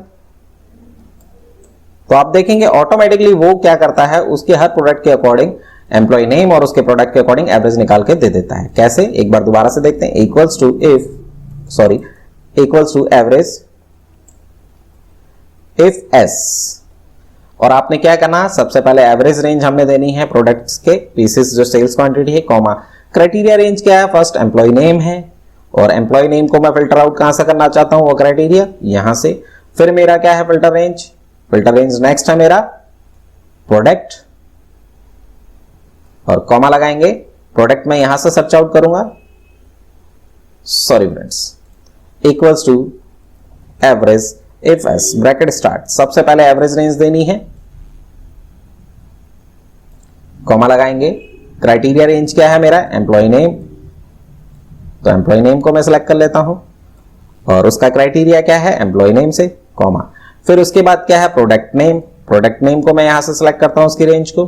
तो आप देखेंगे ऑटोमेटिकली वो क्या करता है, उसके हर प्रोडक्ट के अकॉर्डिंग एम्प्लॉय नेम और उसके प्रोडक्ट के अकॉर्डिंग एवरेज निकाल के दे देता है। कैसे, एक बार दोबारा से देखते हैं, equals to average if S, और आपने क्या करना, सबसे पहले एवरेज रेंज हमने देनी है प्रोडक्ट्स के पीसेस जो सेल्स क्वांटिटी है, कॉमा, क्राइटेरिया रेंज क्या है, फर्स्ट एम्प्लॉय नेम है, और एम्प्लॉय नेम को मैं फिल्टर आउट कहां से करना चाहता हूं, वो क्राइटेरिया यहां से। फिर मेरा क्या है, फिल्टर रेंज नेक्स्ट है मेरा प्रोडक्ट, और कॉमा लगाएंगे, प्रोडक्ट में यहां से सर्च आउट करूंगा, sorry friends, equals to average if S, bracket start, सबसे पहले एवरेज रेंज देनी है, कॉमा लगाएंगे, क्राइटेरिया रेंज क्या है मेरा, एम्प्लॉय नेम, तो एम्प्लॉय नेम को मैं सिलेक्ट कर लेता हूं और उसका क्राइटेरिया क्या है, एम्प्लॉय नेम से कॉमा, फिर उसके बाद क्या है, प्रोडक्ट नेम, प्रोडक्ट नेम को मैं यहां से सिलेक्ट करता हूं उसकी रेंज को,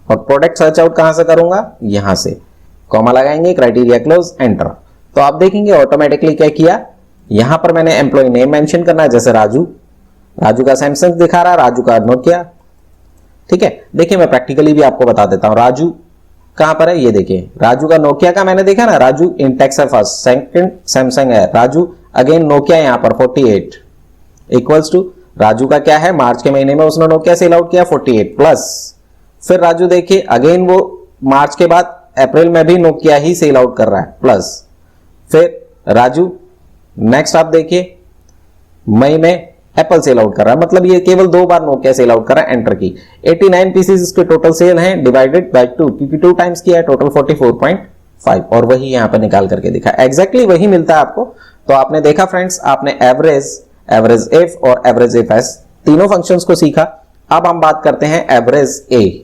और प्रोडक्ट सर्च आउट कहां से करूंगा, यहां से, कॉमा लगाएंगे, क्राइटेरिया क्लोज, एंटर। तो आप देखेंगे ऑटोमेटिकली क्या किया, यहां पर मैंने एम्प्लॉय नेम मेंशन करना है, जैसे राजू, राजू का सैमसंग दिखा रहा है, राजू का नोकिया, ठीक है। देखिए मैं प्रैक्टिकली भी आपको बता देता हूं, राजू कहां पर है, ये देखिए राजू का नोकिया का मैंने देखा ना, राजू इंटेक्स है फर्स्ट, सेकंड सैमसंग है, राजू अगेन नोकिया यहां पर 48 इक्वल्स टू, राजू का क्या है, मार्च के महीने में उसने नोकिया सेल आउट किया 48 प्लस, फिर राजू देखिए अगेन वो मार्च के बाद अप्रैल में भी नोकिया ही सेल आउट कर रहा है प्लस, फिर राजू नेक्स्ट आप देखिए मई में एप्पल सेल आउट कर रहा है, मतलब ये केवल 2 बार नोकिया सेल आउट कर रहा है, एंटर की, 89 पीसेस इसके टोटल सेल हैं, डिवाइडेड बाय 2, क्योंकि 2 टाइम्स किया है, टोटल 44.5, और वही यहां पर निकाल करके दिखा, एग्जैक्टली वही मिलता है आपको। तो आपने देखा फ्रेंड्स, आपने एवरेज, एवरेज इफ और एवरेज इफ एस तीनों फंक्शंस को सीखा। अब हम बात करते हैं एवरेज ए।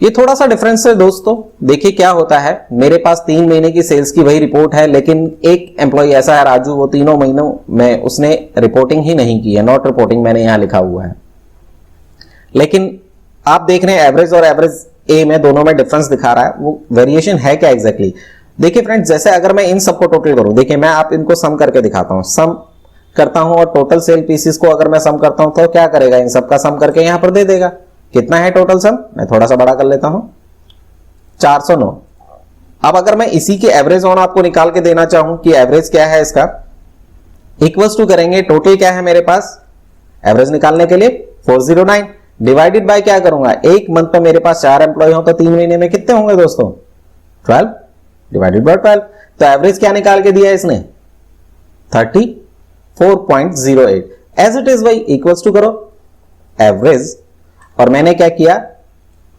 ये थोड़ा सा डिफरेंस है दोस्तों, देखिए क्या होता है, मेरे पास 3 महीने की सेल्स की वही रिपोर्ट है, लेकिन एक एम्प्लॉय ऐसा है राजू, वो तीनों महीनों में उसने रिपोर्टिंग ही नहीं की है, नॉट रिपोर्टिंग मैंने यहां लिखा हुआ है, लेकिन आप देख रहे हैं एवरेज और एवरेज ए में दोनों में डिफरेंस दिखा रहा है, वो वेरिएशन है क्या एग्जैक्टली। देखिए फ्रेंड्स, जैसे अगर मैं इन सबको टोटल करूं, देखिए मैं आप इनको सम करके दिखाता हूं, सम करता हूं और टोटल सेल पीसेस को अगर मैं सम करता हूं तो क्या करेगा, इन सबका सम करके यहां पर दे देगा, कितना है टोटल सम, मैं थोड़ा सा बड़ा कर लेता हूं, 409। अब अगर मैं इसी के एवरेज ऑन आपको निकाल के देना चाहूं कि एवरेज क्या है इसका, इक्वल्स टू करेंगे, टोटल क्या है मेरे पास एवरेज निकालने के लिए 409, डिवाइडेड बाय क्या करूंगा, एक मंथ में मेरे पास 4 एम्प्लॉय हो तो 3 महीने में कितने होंगे दोस्तों, 12, डिवाइडेड बाय 12। तो एवरेज क्या निकाल के दिया इसने, 34.08, एज इट इज भाई, इक्वल्स टू करो एवरेज, और मैंने क्या किया,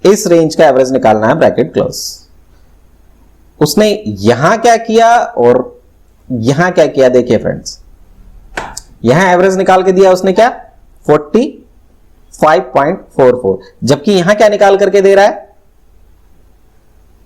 इस रेंज का एवरेज निकालना है, ब्रैकेट क्लोज। उसने यहां क्या किया और यहां क्या किया, देखिए फ्रेंड्स, यहां एवरेज निकाल के दिया उसने क्या, 45.44, जबकि यहां क्या निकाल करके दे रहा है,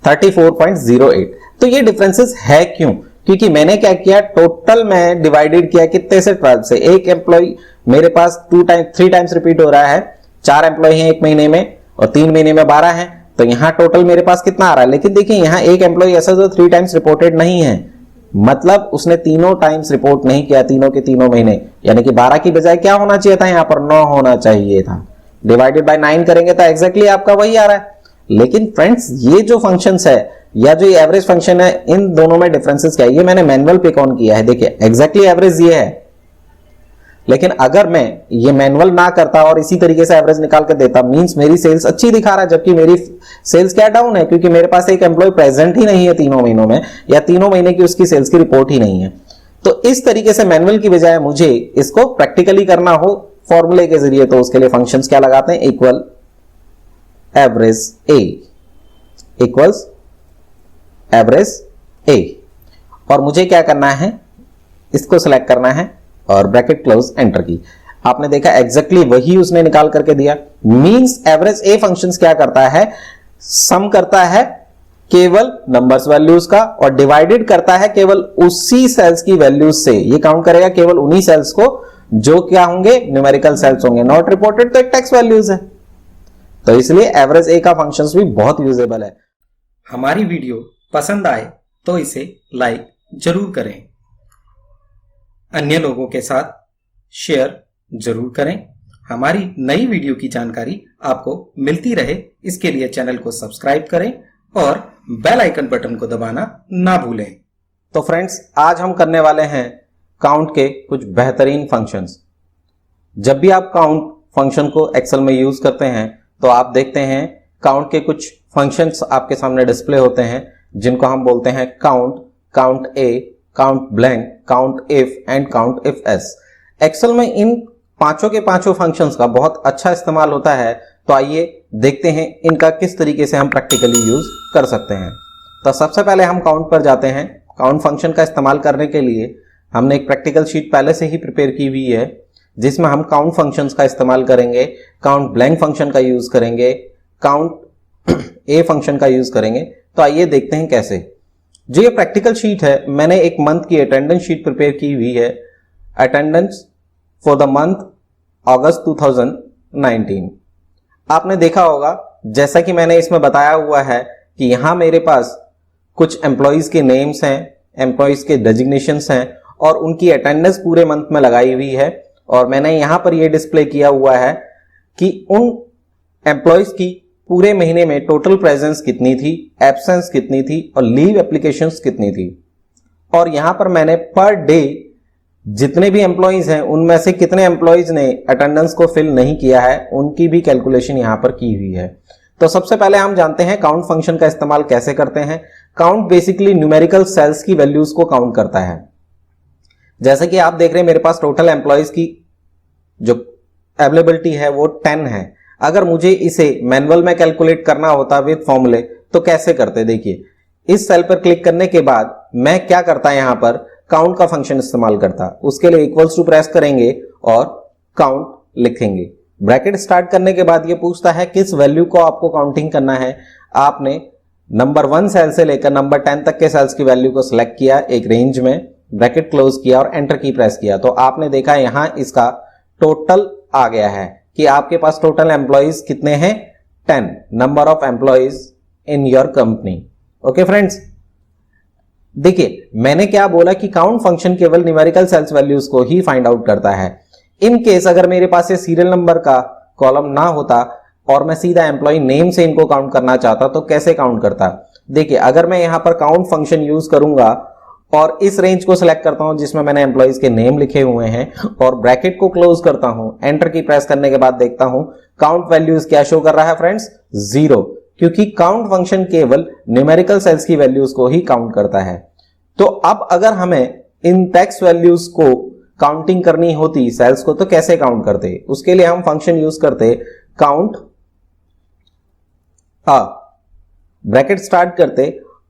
34.08। तो ये डिफरेंसेस है क्यों, क्योंकि मैंने क्या किया, टोटल में डिवाइडेड किया कितने से, 12 से। एक एम्प्लॉय मेरे पास 3 टाइम्स रिपीट हो रहा है, 4 एम्प्लॉय हैं एक महीने में और 3 महीने में 12 हैं, तो यहां टोटल मेरे पास कितना आ रहा है, लेकिन देखिए यहां एक एम्प्लॉय ऐसा जो 3 टाइम्स रिपोर्टेड नहीं है, मतलब उसने तीनों टाइम्स रिपोर्ट नहीं किया, तीनों के तीनों महीने, यानी कि 12 की बजाय क्या होना चाहिए था, यहां पर 9 होना चाहिए था, डिवाइडेड बाय 9 करेंगे तो एग्जैक्टली आपका वही आ रहा है। लेकिन फ्रेंड्स, ये जो फंक्शंस है या जो ये एवरेज फंक्शन है, इन दोनों में डिफरेंसेस क्या है, ये मैंने मैनुअल पिक ऑन किया है, देखिए एग्जैक्टली एवरेज ये है, लेकिन अगर मैं ये मैनुअल ना करता और इसी तरीके से एवरेज निकाल कर देता, मींस मेरी सेल्स अच्छी दिखा रहा है, जबकि मेरी सेल्स क्या डाउन है, क्योंकि मेरे पास एक एम्प्लॉय प्रेजेंट ही नहीं है तीनों महीनों में, या तीनों महीने की उसकी सेल्स की रिपोर्ट ही नहीं है। तो इस तरीके से मैनुअल की बजाय मुझे इसको प्रैक्टिकली करना हो फॉर्मूले के जरिए, तो उसके लिए फंक्शंस क्या लगाते हैं, इक्वल एवरेज ए, इक्वल्स एवरेज ए, और मुझे क्या करना है, इसको सिलेक्ट करना है और ब्रैकेट क्लोज, एंटर की। आपने देखा एग्जैक्टली वही उसने निकाल करके दिया, मींस एवरेज ए फंक्शंस क्या करता है, सम करता है केवल नंबर्स वैल्यूज का और डिवाइडेड करता है केवल उसी सेल्स की वैल्यूज से, ये काउंट करेगा केवल उन्हीं सेल्स को जो क्या होंगे, न्यूमेरिकल सेल्स होंगे, नॉट रिपोर्टेड तो एक टेक्स्ट वैल्यूज है। तो इसलिए एवरेज ए का फंक्शंस भी बहुत यूजेबल है। हमारी वीडियो पसंद आए तो इसे लाइक जरूर करें, अन्य लोगों के साथ शेयर जरूर करें। हमारी नई वीडियो की जानकारी आपको मिलती रहे, इसके लिए चैनल को सब्सक्राइब करें और बेल आइकन बटन को दबाना ना भूलें। तो फ्रेंड्स, आज हम करने वाले हैं काउंट के कुछ बेहतरीन फंक्शंस। जब भी आप काउंट फंक्शन को एक्सेल में यूज करते हैं तो आप देखते हैं काउंट के कुछ फंक्शंस आपके सामने डिस्प्ले होते हैं, जिनको हम बोलते हैं count, count A, count blank, count if and count if S. Excel में इन पांचों के पांचों फंक्शंस का बहुत अच्छा इस्तेमाल होता है। तो आइए देखते हैं इनका किस तरीके से हम प्रैक्टिकली यूज कर सकते हैं। तो सबसे पहले हम काउंट पर जाते हैं। काउंट फंक्शन का इस्तेमाल करने के लिए हमने एक प्रैक्टिकल शीट पहले से ही प्रिपेयर की हुई है, जिसमें हम काउंट फंक्शंस का इस्तेमाल करेंगे, काउंट ब्लैंक फंक्शन का यूज करेंगे, काउंट ए फंक्शन का यूज करेंगे। तो आइए देखते हैं कैसे। जो ये प्रैक्टिकल शीट है, मैंने एक मंथ की अटेंडेंस शीट प्रिपेयर की हुई है, अटेंडेंस फॉर द मंथ अगस्त 2019। आपने देखा होगा, जैसा कि मैंने इसमें बताया हुआ है कि यहां मेरे पास कुछ एम्प्लॉइज के नेम्स हैं, एम्प्लॉइज के डेजिग्नेशंस हैं और उनकी अटेंडेंस पूरे मंथ में लगाई हुई है। और मैंने यहां पर यह डिस्प्ले किया हुआ है कि उन एम्प्लॉइज की पूरे महीने में टोटल प्रेजेंस कितनी थी, एब्सेंस कितनी थी और लीव एप्लीकेशंस कितनी थी। और यहां पर मैंने पर डे जितने भी एम्प्लॉइज हैं उनमें से कितने एम्प्लॉइज ने अटेंडेंस को फिल नहीं किया है, उनकी भी कैलकुलेशन यहां पर की हुई है। तो सबसे पहले हम जानते हैं काउंट फंक्शन का इस्तेमाल कैसे करते हैं। काउंट बेसिकली न्यूमेरिकल सेल्स की वैल्यूज को काउंट करता है। जैसे कि आप देख रहे हैं मेरे पास टोटल एम्प्लॉइज की जो अवेलेबिलिटी है वो 10 है। अगर मुझे इसे मैनुअल में कैलकुलेट करना होता विद फॉर्मूले तो कैसे करते, देखिए इस सेल पर क्लिक करने के बाद मैं क्या करता यहां पर काउंट का फंक्शन इस्तेमाल करता। उसके लिए इक्वल्स टू प्रेस करेंगे और काउंट लिखेंगे। ब्रैकेट स्टार्ट करने के बाद ये पूछता है किस वैल्यू को आपको काउंटिंग करना है। आपने नंबर 1 सेल से लेकर नंबर 10 तक के सेल्स की वैल्यू को सिलेक्ट किया एक रेंज में, ब्रैकेट क्लोज किया और एंटर की प्रेस किया। तो आपने देखा यहां इसका टोटल आ गया है कि आपके पास टोटल एम्प्लॉइज कितने हैं, 10 number of employees in your company. Okay friends, देखिए मैंने क्या बोला कि काउंट फंक्शन केवल न्यूमेरिकल सेल्स वैल्यूज को ही फाइंड आउट करता है। इन केस अगर मेरे पास ये सीरियल नंबर का कॉलम ना होता और मैं सीधा एम्प्लॉय नेम से इनको काउंट करना चाहता तो कैसे काउंट करता। देखिए अगर मैं यहां पर काउंट फंक्शन यूज करूंगा और इस रेंज को सिलेक्ट करता हूं जिसमें मैंने एम्प्लॉइज के नेम लिखे हुए हैं और ब्रैकेट को क्लोज करता हूं, एंटर की प्रेस करने के बाद देखता हूं काउंट वैल्यूज क्या शो कर रहा है फ्रेंड्स, 0, क्योंकि काउंट फंक्शन केवल न्यूमेरिकल सेल्स की वैल्यूज को ही काउंट करता है। तो अब अगर हमें इन टेक्स्ट वैल्यूज को काउंटिंग करनी होती सेल्स को तो कैसे काउंट करते, उसके लिए हम फंक्शन यूज करते काउंट ब्रैकेट स्टार्ट करते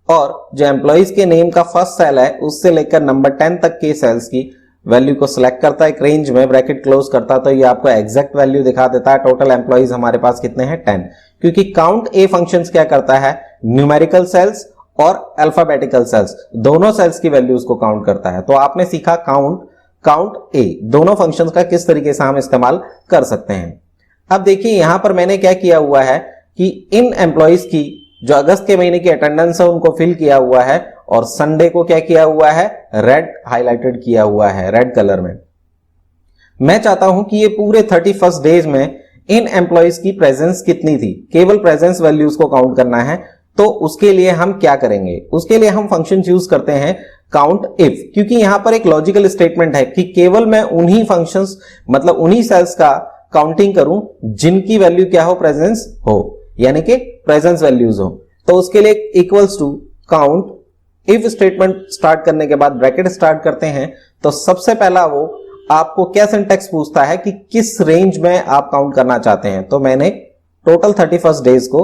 और जो एम्प्लॉइज के नेम का फर्स्ट सेल है उससे लेकर नंबर 10 तक के सेल्स की वैल्यू को सिलेक्ट करता एक रेंज में, ब्रैकेट क्लोज करता तो ये आपको एग्जैक्ट वैल्यू दिखा देता है। टोटल एम्प्लॉइज हमारे पास कितने हैं, 10, क्योंकि काउंट ए फंक्शंस क्या करता है, न्यूमेरिकल सेल्स और अल्फाबेटिकल सेल्स दोनों सेल्स की वैल्यूज को काउंट करता है। तो आपने सीखा काउंट ए दोनों फंक्शंस का किस तरीके से हम इस्तेमाल कर सकते हैं। अब देखिए यहां पर मैंने क्या किया हुआ है कि इन एम्प्लॉइज की जो अगस्त के महीने की अटेंडेंस है उनको फिल किया हुआ है और संडे को क्या किया हुआ है, रेड हाईलाइटेड किया हुआ है, रेड कलर में। मैं चाहता हूं कि ये पूरे 31 डेज में इन एम्प्लॉइज की प्रेजेंस कितनी थी, केवल प्रेजेंस वैल्यूज को काउंट करना है। तो उसके लिए हम क्या करेंगे, उसके लिए हम फंक्शन यूज करते हैं काउंट इफ, क्योंकि यहां पर एक लॉजिकल स्टेटमेंट है कि केवल मैं उन्हीं फंक्शंस मतलब उन्हीं सेल्स का काउंटिंग करूं जिनकी वैल्यू क्या हो, प्रेजेंस हो, यानी कि प्रेजेंस वैल्यूज हो। तो उसके लिए equals to count if statement start करने के बाद ब्रैकेट स्टार्ट करते हैं। तो सबसे पहला वो आपको क्या सिंटैक्स पूछता है कि किस रेंज में आप काउंट करना चाहते हैं। तो मैंने टोटल 31 डेज को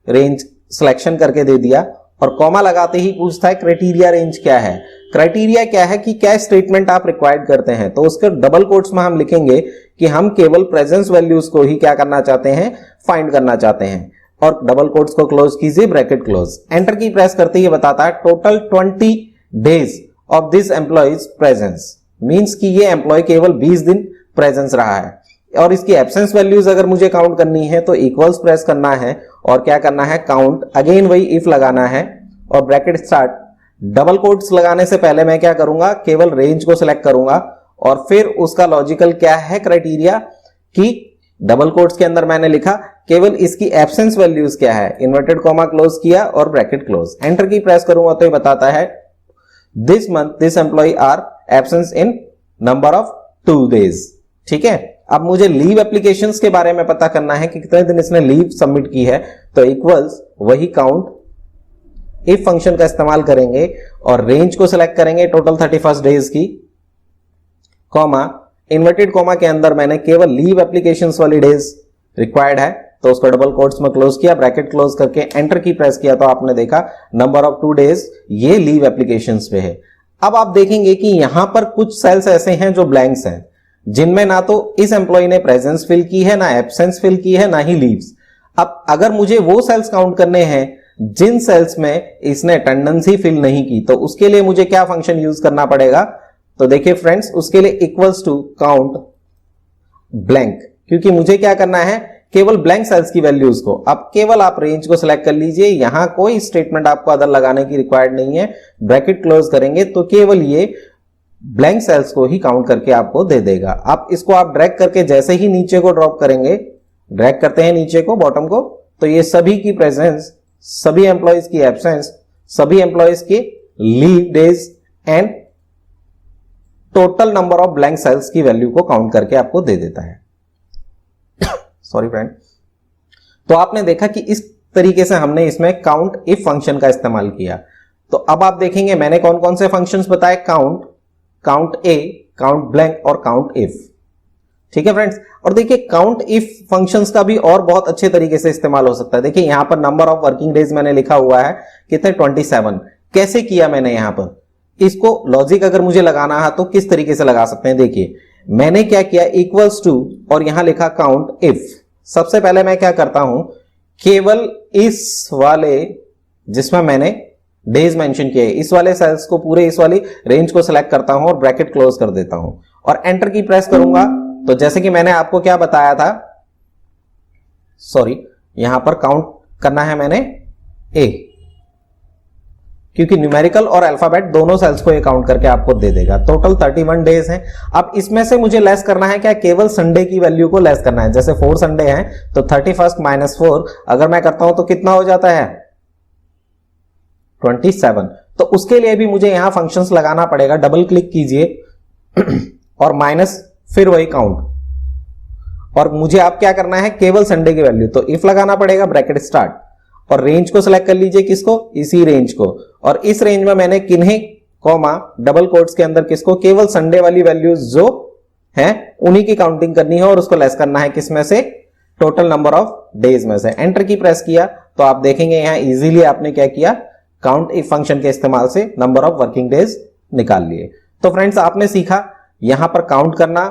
रेंज सिलेक्शन करके दे दिया और कॉमा लगाते ही पूछता है क्राइटेरिया रेंज क्या है। क्राइटेरिया क्या है कि क्या स्टेटमेंट आप रिक्वायर्ड करते हैं। तो उसके डबल कोट्स में हम लिखेंगे कि हम केवल प्रेजेंस वैल्यूज को ही क्या करना चाहते हैं, फाइंड करना चाहते हैं। और डबल कोट्स को क्लोज कीजिए, ब्रैकेट क्लोज, एंटर की प्रेस करते ही बताता है total 20 days of this employees presence, means कि ये एम्प्लॉय केवल 20 दिन प्रेजेंस रहा है। और इसकी एब्सेंस वैल्यूज अगर मुझे काउंट करनी है तो इक्वल्स प्रेस करना है और क्या करना है, काउंट, अगेन वही इफ लगाना है और ब्रैकेट स्टार्ट। डबल कोट्स लगाने से पहले मैं क्या करूंगा, केवल रेंज को सिलेक्ट करूंगा और फिर उसका लॉजिकल क्या है क्राइटेरिया कि डबल कोट्स के अंदर मैंने लिखा केवल इसकी एब्सेंस वैल्यूज क्या है, इन्वर्टेड कॉमा क्लोज किया और ब्रैकेट क्लोज, एंटर की प्रेस करूंगा तो ये बताता है this month this employ are absence in number of 2 days. ठीक है, अब मुझे लीव एप्लीकेशंस के बारे में पता करना है कि कितने दिन इसने लीव सबमिट की है। तो इक्वल्स वही काउंट इफ फंक्शन का इस्तेमाल करेंगे और रेंज को सिलेक्ट करेंगे टोटल 31 डेज की, कॉमा इन्वर्टेड कॉमा के अंदर मैंने केवल लीव एप्लीकेशंस वाली डेज रिक्वायर्ड है तो उसको डबल कोट्स में क्लोज किया, ब्रैकेट क्लोज करके एंटर की प्रेस किया, तो आपने देखा नंबर ऑफ 2 days ये लीव एप्लीकेशंस पे है। अब आप देखेंगे कि यहां पर कुछ सेल्स ऐसे हैं जो ब्लैंक्स हैं, जिनमें ना तो इस एम्प्लॉय ने प्रेजेंस फिल की है, ना एब्सेंस फिल की है, ना ही लीव्स। अब अगर मुझे वो सेल्स काउंट करने हैं जिन सेल्स में इसने अटेंडेंस ही फिल नहीं की, तो उसके लिए मुझे क्या फंक्शन यूज करना पड़ेगा? तो देखिए फ्रेंड्स, उसके लिए इक्वल्स टू काउंट ब्लैंक, क्योंकि मुझे क्या करना है, केवल ब्लैंक सेल्स की वैल्यूज को। अब केवल आप रेंज को सिलेक्ट कर लीजिए, यहां कोई स्टेटमेंट आपको अदर लगाने की रिक्वायर्ड नहीं है। ब्रैकेट क्लोज करेंगे तो केवल ये ब्लैंक सेल्स को ही काउंट करके आपको दे देगा। आप इसको आप ड्रैग करके जैसे ही नीचे को ड्रॉप करेंगे, ड्रैग करते हैं नीचे को, बॉटम को, तो ये सभी की प्रेजेंस, सभी एम्प्लॉयज की एब्सेंस, सभी एम्प्लॉयज के leave days and total number of blank cells की वैल्यू को काउंट करके आपको दे देता है। Sorry friend. तो आपने देखा कि इस तरीके से हमने इसमें काउंट इफ फंक्शन का इस्तेमाल किया। तो अब आप देखेंगे मैंने कौन कौन से फंक्शंस बताए, count, count A, count blank और काउंट इफ। ठीक है फ्रेंड्स। और देखिए काउंट इफ फंक्शंस का भी और बहुत अच्छे तरीके से इस्तेमाल हो सकता है। देखिए यहां पर नंबर ऑफ वर्किंग डेज मैंने लिखा हुआ है कितने, 27। कैसे किया मैंने यहां पर, इसको लॉजिक अगर मुझे लगाना है तो किस तरीके से लगा सकते हैं। देखिए मैंने क्या किया, इक्वल्स टू और यहां लिखा काउंट इफ। सबसे पहले मैं क्या करता हूं, केवल इस वाले जिसमें मैंने डेज मेंशन किए, इस वाले सेल्स को, पूरे इस वाली रेंज को सिलेक्ट करता हूं और ब्रैकेट क्लोज कर देता हूं और एंटर की प्रेस करूंगा। तो जैसे कि मैंने आपको क्या बताया था, सॉरी, यहां पर काउंट करना है मैंने ए, क्योंकि न्यूमेरिकल और अल्फाबेट दोनों सेल्स को ये काउंट करके आपको दे देगा। टोटल 31 डेज हैं। अब इसमें से मुझे लेस करना है क्या, केवल संडे की वैल्यू को लेस करना है। जैसे 4 संडे हैं तो 31 माइनस 4 अगर मैं करता हूं तो कितना हो जाता है, 27। तो उसके लिए भी मुझे यहां फंक्शंस लगाना पड़ेगा। डबल क्लिक कीजिए और माइनस, फिर वही काउंट, और मुझे आप क्या करना है, केवल संडे की वैल्यू। तो इफ लगाना पड़ेगा, ब्रैकेट स्टार्ट, और रेंज को सिलेक्ट कर लीजिए, किसको, इसी रेंज को। और इस रेंज में मैंने किन्हीं कॉमा डबल कोट्स के अंदर किसको, केवल संडे वाली वैल्यूज जो हैं उन्हीं की काउंटिंग करनी है और उसको लेस करना है किसमें से, टोटल नंबर ऑफ डेज में से। एंटर की प्रेस किया तो आप देखेंगे यहां इजीली आपने क्या किया, काउंट इफ फंक्शन के इस्तेमाल से नंबर ऑफ वर्किंग डेज निकाल लिए। तो फ्रेंड्स आपने सीखा यहां पर काउंट करना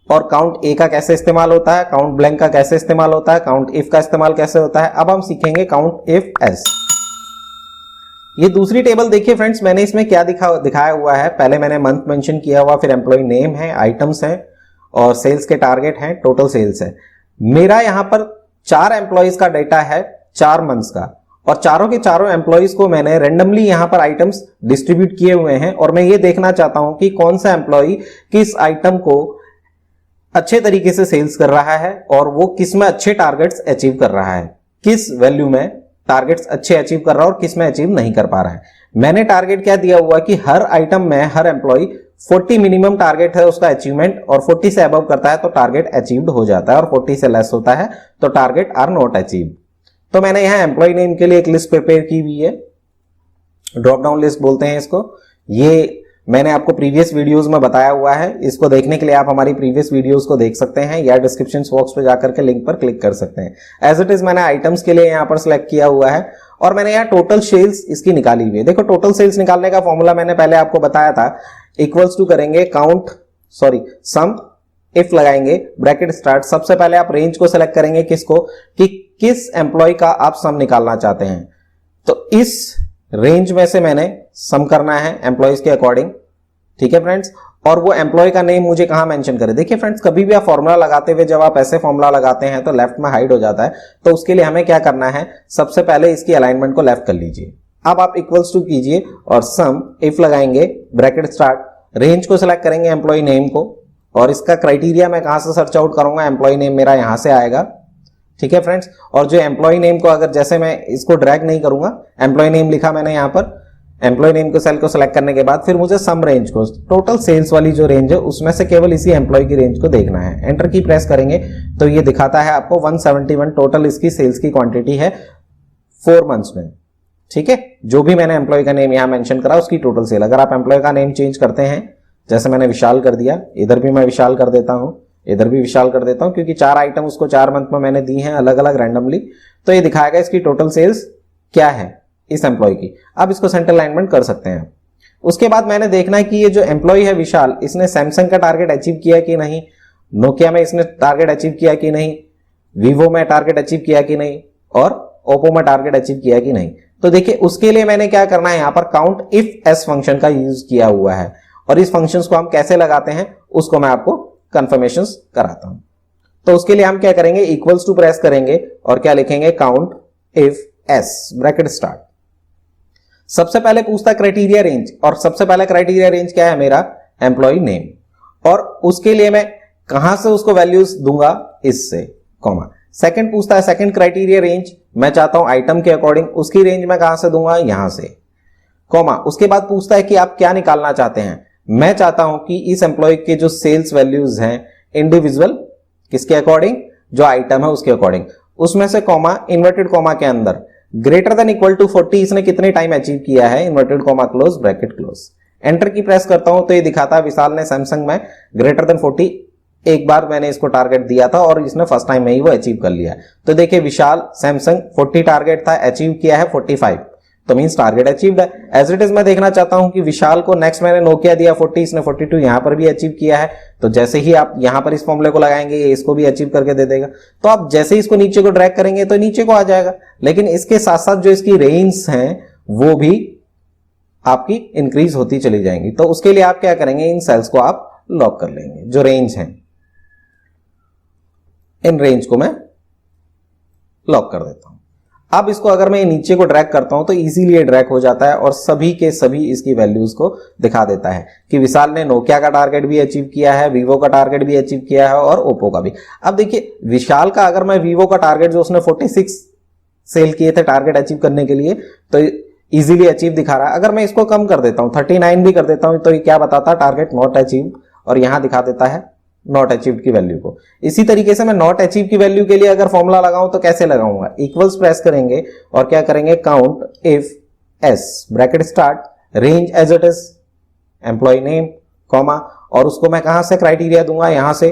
और काउंट ए का कैसे इस्तेमाल होता है, काउंट ब्लैंक का कैसे इस्तेमाल होता है, काउंट इफ का इस्तेमाल कैसे होता है। अब हम सीखेंगे काउंट इफ एस। ये दूसरी टेबल देखिए फ्रेंड्स, मैंने इसमें क्या दिखाया हुआ है। पहले मैंने मंथ मेंशन किया हुआ, फिर एम्प्लॉय नेम है, आइटम्स हैं और सेल्स के टारगेट हैं, टोटल सेल्स है। मेरा यहां पर 4 एम्प्लॉयज का डेटा है, 4 मंथ्स का, और चारों के चारों एम्प्लॉयज को मैंने रेंडमली यहां पर आइटम्स डिस्ट्रीब्यूट किए हुए हैं और मैं ये देखना चाहता हूं कि कौन सा एम्प्लॉय किस आइटम को अच्छे तरीके से सेल्स कर रहा है और वो किस में अच्छे टारगेट्स अचीव कर रहा है, किस वैल्यू में टारगेट्स अच्छे अचीव कर रहा है और किस में अचीव नहीं कर पा रहा है। मैंने टारगेट क्या दिया हुआ कि हर आइटम में हर एम्प्लॉय 40 मिनिमम टारगेट है उसका अचीवमेंट, और 40 से अबव करता है तो टारगेट अचीव्ड हो जाता है, और 40 से लेस होता है तो टारगेट आर नॉट अचीव्ड। तो मैंने यहां एम्प्लॉय नेम के लिए एक लिस्ट प्रिपेयर की हुई है, ड्रॉप डाउन लिस्ट बोलते हैं इसको। ये मैंने आपको प्रीवियस वीडियोस में बताया हुआ है। इसको देखने के लिए आप हमारी प्रीवियस वीडियोस को देख सकते हैं या डिस्क्रिप्शन बॉक्स पे जाकर के लिंक पर क्लिक कर सकते हैं। एज इट इज मैंने आइटम्स के लिए यहां पर सिलेक्ट किया हुआ है और मैंने यहां टोटल सेल्स इसकी निकाली हुई है। देखो टोटल सेल्स निकालने का फॉर्मूला मैंने पहले आपको बताया था, इक्वल्स टू करेंगे सम इफ लगाएंगे, ब्रैकेट स्टार्ट। सबसे पहले आप रेंज को सिलेक्ट करेंगे, किसको, कि किस एम्प्लॉय का आप सम निकालना चाहते हैं। तो इस रेंज में से मैंने सम करना है एम्प्लॉयज के अकॉर्डिंग। ठीक है फ्रेंड्स, और वो एम्प्लॉय का नेम मुझे कहां मेंशन करें। देखिए फ्रेंड्स, कभी भी आप फॉर्मूला लगाते हुए जब आप ऐसे फॉर्मूला लगाते हैं तो लेफ्ट में हाइड हो जाता है, तो उसके लिए हमें क्या करना है, सबसे पहले इसकी अलाइनमेंट को लेफ्ट कर लीजिए। अब आप इक्वल्स टू कीजिए और सम इफ लगाएंगे, ब्रैकेट स्टार्ट, रेंज को सिलेक्ट करेंगे एम्प्लॉय नेम को, और इसका क्राइटेरिया मैं कहां से सर्च आउट करूंगा, एम्प्लॉय नेम मेरा यहां से आएगा। ठीक है फ्रेंड्स, और जो एम्प्लॉय नेम को अगर जैसे मैं इसको ड्रैग नहीं करूंगा, एम्प्लॉय नेम लिखा मैंने यहां पर, एम्प्लॉय नेम को सेल को सिलेक्ट करने के बाद फिर मुझे सम रेंज को, टोटल सेल्स वाली जो रेंज है उसमें से केवल इसी एम्प्लॉय की रेंज को देखना है। एंटर की प्रेस करेंगे तो ये दिखाता है आपको 171 टोटल इसकी सेल्स की क्वांटिटी है 4 मंथ्स में। ठीक है, जो भी मैंने एम्प्लॉय का नेम यहां मेंशन करा उसकी टोटल सेल। अगर आप एम्प्लॉय का नेम चेंज करते हैं, जैसे मैंने विशाल कर दिया, इधर भी मैं विशाल कर देता हूं, इधर भी विशाल कर देता हूं क्योंकि 4 आइटम उसको 4 मंथ में मैंने दी हैं अलग अलग रैंडमली, तो ये दिखाएगा इसकी टोटल सेल्स क्या है इस एम्प्लॉय की। अब इसको सेंटर अलाइनमेंट कर सकते हैं। उसके बाद मैंने देखना है कि ये जो एम्प्लॉय है विशाल, इसने सैमसंग का टारगेट अचीव किया कि नहीं, नोकिया में इसने टारगेट अचीव किया कि नहीं, वीवो में टारगेट अचीव किया कि नहीं, और ओप्पो में टारगेट अचीव किया कि नहीं। तो देखिए उसके लिए मैंने क्या करना है, यहां पर काउंट इफ एस फंक्शन का यूज किया हुआ है, और इस फंक्शन को हम कैसे लगाते हैं उसको मैं आपको कंफर्मेशन कराता हूं। तो उसके लिए हम क्या करेंगे, इक्वल्स टू प्रेस करेंगे और क्या लिखेंगे, count if S bracket start. सबसे पहले पूछता है क्राइटेरिया रेंज, और सबसे पहला क्राइटेरिया रेंज क्या है मेरा, एम्प्लॉय नेम, और उसके लिए मैं कहां से उसको वैल्यूज दूंगा, इससे, कॉमा। सेकंड पूछता है सेकंड क्राइटेरिया रेंज, मैं चाहता हूं आइटम के अकॉर्डिंग, उसकी रेंज मैं कहां से दूंगा, यहां से, कॉमा। उसके बाद पूछता है कि आप क्या निकालना चाहते हैं, मैं चाहता हूं कि इस एम्प्लॉय के जो सेल्स वैल्यूज हैं इंडिविजुअल किसके अकॉर्डिंग, जो आइटम है उसके अकॉर्डिंग, उसमें से कॉमा, इन्वर्टेड कॉमा के अंदर ग्रेटर देन इक्वल टू 40 इसने कितने टाइम अचीव किया है, inverted comma close bracket close. Enter की प्रेस करता हूं तो ये दिखाता है विशाल ने सैमसंग में ग्रेटर देन 40 एक बार मैंने इसको टारगेट दिया था और इसने फर्स्ट टाइम में ही वो अचीव कर लिया। तो देखिए विशाल सैमसंग 40 टारगेट था, अचीव किया है 45, तो मींस टारगेट अचीव्ड है। एज इट इज मैं देखना चाहता हूं कि विशाल को नेक्स्ट मैंने नोकिया दिया 40, इसने 42 यहां पर भी अचीव किया है, तो जैसे ही आप यहां पर इस फॉर्मूले को लगाएंगे ये इसको भी अचीव करके दे देगा। तो आप जैसे ही इसको नीचे को ड्रैग करेंगे तो नीचे को आ जाएगा, लेकिन इसके साथ साथ जो इसकी रेंज हैं वो भी आपकी इंक्रीज होती चली जाएंगी। तो उसके लिए आप क्या करेंगे, इन सेल्स को आप लॉक कर लेंगे, जो रेंज है इन रेंज को मैं लॉक कर देता हूं। अब इसको अगर मैं नीचे को ड्रैग करता हूं तो इजीली ये ड्रैग हो जाता है और सभी के सभी इसकी वैल्यूज को दिखा देता है कि विशाल ने नोकिया का टारगेट भी अचीव किया है, वीवो का टारगेट भी अचीव किया है और ओप्पो का भी। अब देखिए विशाल का अगर मैं वीवो का टारगेट जो उसने 46 सेल किए थे टारगेट अचीव करने के लिए, तो इजीली अचीव दिखा रहा है। अगर मैं इसको कम कर देता हूं 39 भी कर देता हूं तो ये क्या बताता, टारगेट नॉट अचीव, और यहां दिखा देता है नॉट अचीव्ड की वैल्यू को। इसी तरीके से मैं नॉट अचीव की वैल्यू के लिए अगर फॉर्मूला लगाऊं तो कैसे लगाऊंगा, इक्वल्स प्रेस करेंगे और क्या करेंगे, count if S bracket start, range as it is, employ name, comma, और उसको मैं कहां से क्राइटेरिया दूंगा, यहां से।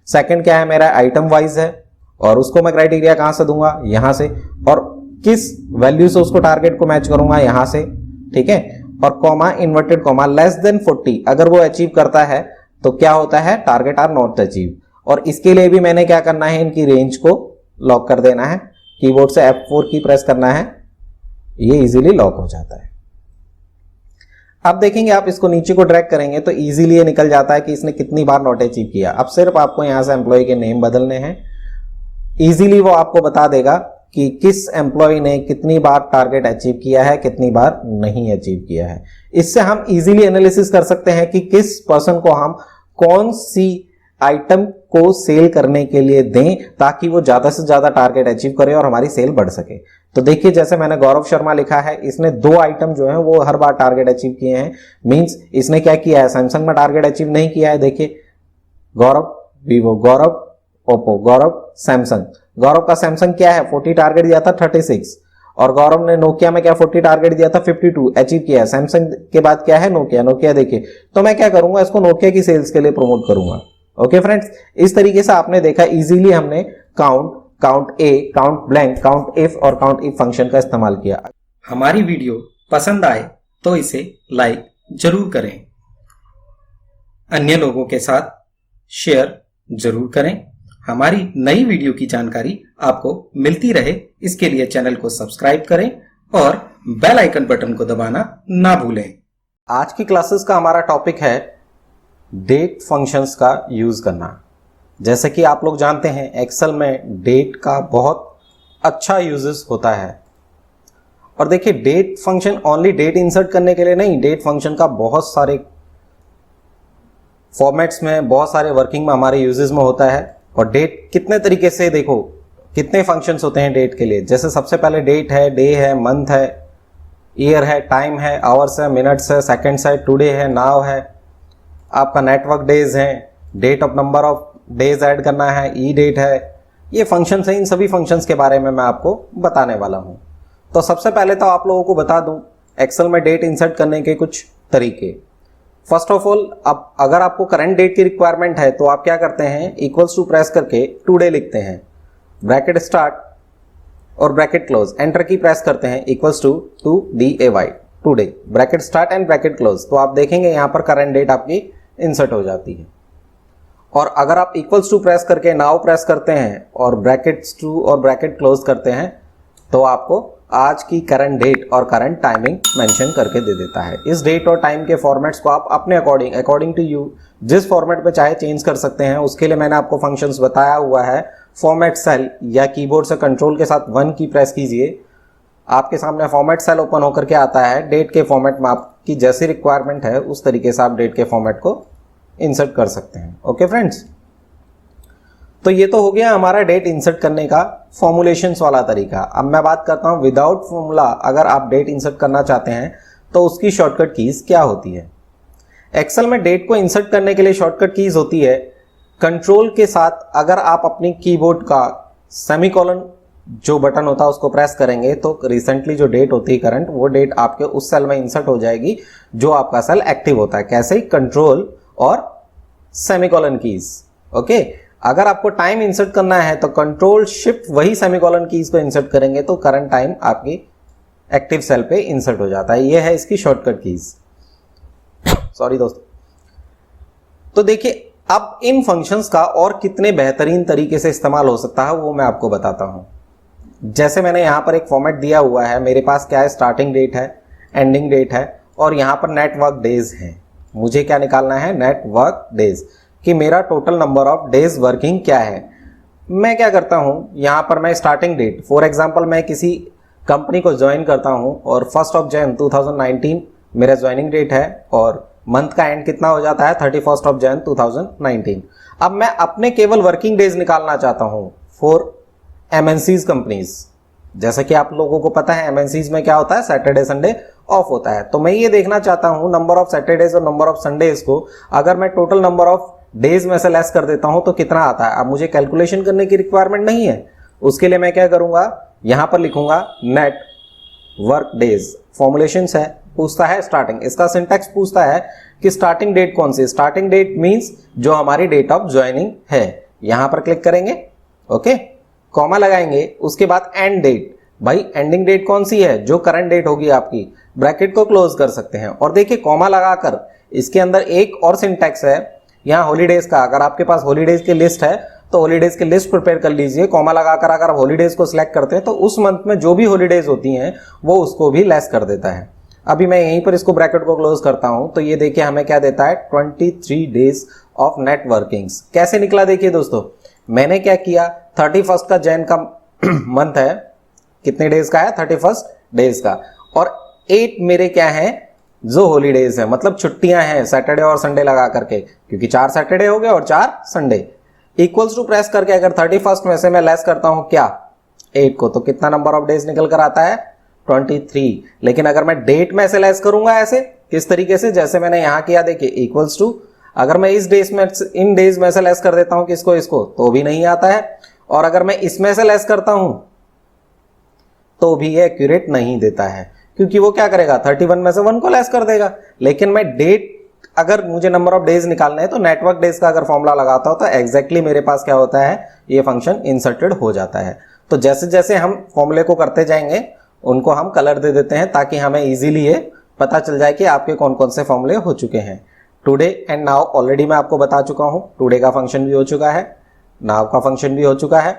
सेकंड क्या है मेरा, आइटम वाइज है, और उसको मैं क्राइटेरिया कहां से दूंगा, यहां से, और किस वैल्यू से उसको टारगेट को मैच करूंगा, यहां से, ठीक है, और comma, inverted comma, less than 40 अगर वो अचीव करता है तो क्या होता है, टारगेट आर नॉट अचीव। और इसके लिए भी मैंने क्या करना है, इनकी रेंज को लॉक कर देना है, कीबोर्ड से F4 की प्रेस करना है, ये इजीली लॉक हो जाता है। अब देखेंगे आप इसको नीचे को ड्रैग करेंगे तो इजीली ये निकल जाता है कि इसने कितनी बार नॉट अचीव किया। अब सिर्फ आपको यहां से एम्प्लॉय के नेम बदलने हैं, इजीली वो आपको बता देगा कि किस एम्प्लॉय ने कितनी बार टारगेट अचीव किया है, कितनी बार नहीं अचीव किया है। इससे हम इजीली एनालिसिस कर सकते हैं कि किस पर्सन को हम कौन सी आइटम को सेल करने के लिए दें ताकि वो ज्यादा से ज्यादा टारगेट अचीव करे और हमारी सेल बढ़ सके। तो देखिए जैसे मैंने गौरव शर्मा लिखा है, इसने 2 आइटम जो है वो हर बार टारगेट अचीव किए हैं, मींस इसने क्या किया है, सैमसंग में टारगेट अचीव नहीं किया है। देखिए गौरव वीवो, गौरव ओप्पो, गौरव सैमसंग। गौरव का सैमसंग क्या है, 40 टारगेट दिया था 36, और गौरव ने नोकिया में क्या 40 टारगेट दिया था 52 अचीव किया है। सैमसंग के बाद क्या है, नोकिया। नोकिया देखिए, तो मैं क्या करूंगा, इसको नोकिया की सेल्स के लिए प्रमोट करूंगा। ओके फ्रेंड्स, इस तरीके से आपने देखा इजीली हमने count, count A, count blank, count if और काउंट इफ फंक्शन का इस्तेमाल किया। हमारी वीडियो पसंद आए तो इसे लाइक जरूर करें, अन्य लोगों के साथ शेयर जरूर करें। हमारी नई वीडियो की जानकारी आपको मिलती रहे इसके लिए चैनल को सब्सक्राइब करें और बेल आइकन बटन को दबाना ना भूलें। आज की क्लासेस का हमारा टॉपिक है डेट फंक्शंस का यूज करना। जैसे कि आप लोग जानते हैं एक्सेल में डेट का बहुत अच्छा यूजेस होता है, और देखिए date function only date insert करने के लिए नहीं, डेट फंक्शन का बहुत सारे फॉर्मेट्स में, बहुत सारे वर्किंग में हमारे यूजेस में होता है। और डेट कितने तरीके से, देखो कितने फंक्शंस होते हैं डेट के लिए। जैसे सबसे पहले डेट है, डे है, मंथ है, ईयर है, टाइम है, आवर्स है, मिनट्स है, सेकंड्स है, टुडे है, नाउ है, आपका नेटवर्क डेज है, date of number of days add करना है, ई डेट है, ये फंक्शंस हैं। इन सभी फंक्शंस के बारे में मैं आपको बताने वाला हूं। तो सबसे पहले तो आप लोगों को बता दूं एक्सेल में डेट इंसर्ट करने के कुछ तरीके। फर्स्ट ऑफ ऑल, अब अगर आपको करंट डेट की रिक्वायरमेंट है तो आप क्या करते हैं, इक्वल्स टू प्रेस करके टुडे लिखते हैं, ब्रैकेट स्टार्ट और ब्रैकेट क्लोज, एंटर की प्रेस करते हैं, equals to DAY today, bracket start and bracket close. तो आप देखेंगे यहां पर करंट डेट आपकी इंसर्ट हो जाती है। और अगर आप इक्वल्स टू प्रेस करके नाउ प्रेस करते हैं और ब्रैकेट्स टू और ब्रैकेट क्लोज करते हैं तो आपको आज की करंट डेट और करंट टाइमिंग मेंशन करके दे देता है। इस डेट और टाइम के फॉर्मेट्स को आप अपने अकॉर्डिंग टू यू जिस फॉर्मेट पे चाहे चेंज कर सकते हैं। उसके लिए मैंने आपको फंक्शंस बताया हुआ है। फॉर्मेट सेल या कीबोर्ड से कंट्रोल के साथ 1 की प्रेस कीजिए, आपके सामने फॉर्मेट सेल ओपन होकर के आता है। डेट के फॉर्मेट में आपकी जैसी रिक्वायरमेंट है उस तरीके से आप डेट के फॉर्मेट को इंसर्ट कर सकते हैं। ओके फ्रेंड्स, तो ये तो हो गया हमारा डेट इंसर्ट करने का फॉर्मुलेशंस वाला तरीका। अब मैं बात करता हूं विदाउट फॉर्मूला अगर आप डेट इंसर्ट करना चाहते हैं तो उसकी शॉर्टकट कीज क्या होती है। एक्सेल में डेट को इंसर्ट करने के लिए शॉर्टकट कीज होती है कंट्रोल के साथ। अगर आप अपनी कीबोर्ड का सेमीकोलन जो बटन होता है उसको प्रेस करेंगे तो रिसेंटली जो डेट होती है करंट, वो डेट आपके उस सेल में इंसर्ट हो जाएगी जो आपका सेल एक्टिव होता है। कैसे? कंट्रोल और सेमीकोलन कीज। ओके, अगर आपको टाइम इंसर्ट करना है तो कंट्रोल शिफ्ट वही सेमीकोलन कीज को इंसर्ट करेंगे तो करंट टाइम आपकी एक्टिव सेल पे इंसर्ट हो जाता है। ये है इसकी शॉर्टकट कीज। सॉरी दोस्तों। तो देखिए, अब इन फंक्शंस का और कितने बेहतरीन तरीके से इस्तेमाल हो सकता है वो मैं आपको बताता हूं। जैसे मैंने यहां पर एक फॉर्मेट दिया हुआ है, मेरे पास क्या है, स्टार्टिंग डेट है, एंडिंग डेट है और यहां पर नेटवर्क डेज है। मुझे क्या निकालना है? नेटवर्क डेज, कि मेरा total number of days working क्या है। मैं क्या करता हूं, यहां पर मैं स्टार्टिंग डेट, फॉर एग्जांपल मैं किसी कंपनी को ज्वाइन करता हूं और 1 जनवरी 2019 मेरा ज्वाइनिंग डेट है और मंथ का एंड कितना हो जाता है? 31 जनवरी 2019। अब मैं अपने केवल वर्किंग डेज निकालना चाहता हूं फॉर MNCs कंपनीज। जैसा कि आप लोगों को पता है MNCs में क्या होता है, सैटरडे संडे ऑफ होता है। तो मैं ये देखना चाहता हूं नंबर ऑफ सैटरडेज और नंबर ऑफ संडेज को अगर मैं टोटल नंबर ऑफ डेज में से लेस कर देता हूं तो कितना आता है। अब मुझे कैलकुलेशन करने की रिक्वायरमेंट नहीं है, उसके लिए मैं क्या करूंगा, यहां पर लिखूंगा नेट वर्क डेज। फॉर्मुलेशन है, पूछता है स्टार्टिंग, इसका सिंटैक्स पूछता है कि स्टार्टिंग डेट कौन सी। स्टार्टिंग डेट मींस जो हमारी डेट ऑफ ज्वाइनिंग है। यहां पर क्लिक करेंगे, ओके, कॉमा लगाएंगे, उसके बाद एंड डेट। भाई एंडिंग डेट कौन सी है? जो करंट डेट होगी आपकी। ब्रैकेट को क्लोज कर सकते हैं और देखिए कॉमा लगाकर इसके अंदर एक और सिंटैक्स है यहाँ हॉलीडेज का। अगर आपके पास हॉलीडेज की लिस्ट है तो हॉलीडेज की लिस्ट प्रिपेयर कर लीजिए। कॉमा लगाकर अगर आप हॉलीडेज को सिलेक्ट करते हैं तो उस मंथ में जो भी हॉलीडेज होती हैं वो उसको भी लेस कर देता है। अभी मैं यहीं पर इसको ब्रैकेट को क्लोज करता हूं तो ये देखिए हमें क्या देता है, 23 डेज ऑफ नेट वर्किंग्स। कैसे निकला देखिए दोस्तों, मैंने क्या किया, 31 का जैन का मंथ है, कितने डेज का है? 31 डेज का, और 8 मेरे क्या है, जो हॉलीडेज है, मतलब छुट्टियां हैं सैटरडे और संडे लगा करके, क्योंकि 4 सैटरडे हो गए और 4 संडे। इक्वल्स टू प्रेस करके अगर 31 में से मैं लेस करता हूं क्या, 8 को, तो कितना नंबर ऑफ डेज निकल कर आता है? 23। लेकिन अगर मैं डेट में से लेस करूंगा ऐसे, किस तरीके से, जैसे मैंने यहां किया, देखिए इक्वल्स टू, अगर मैं इस डेज में, इन डेज में से लेस कर देता हूं किसको, इसको, तो भी नहीं आता है। और अगर मैं इसमें से लेस करता हूं तो भी ये एक्यूरेट नहीं देता है, क्योंकि वो क्या करेगा, 31 में से 1 को लेस कर देगा। लेकिन मैं डेट, अगर मुझे नंबर ऑफ डेज निकालना है तो नेटवर्क डेज का अगर फॉर्मूला लगाता हूं तो एग्जैक्टली मेरे पास क्या होता है, ये फंक्शन इंसर्टेड हो जाता है। तो जैसे जैसे हम फॉर्मूले को करते जाएंगे उनको हम कलर दे देते हैं ताकि हमें इजीली ये पता चल जाए कि आपके कौन कौन से फॉर्मूले हो चुके हैं। टुडे एंड नाउ ऑलरेडी मैं आपको बता चुका हूं, टुडे का फंक्शन भी हो चुका है, नाउ का फंक्शन भी हो चुका है।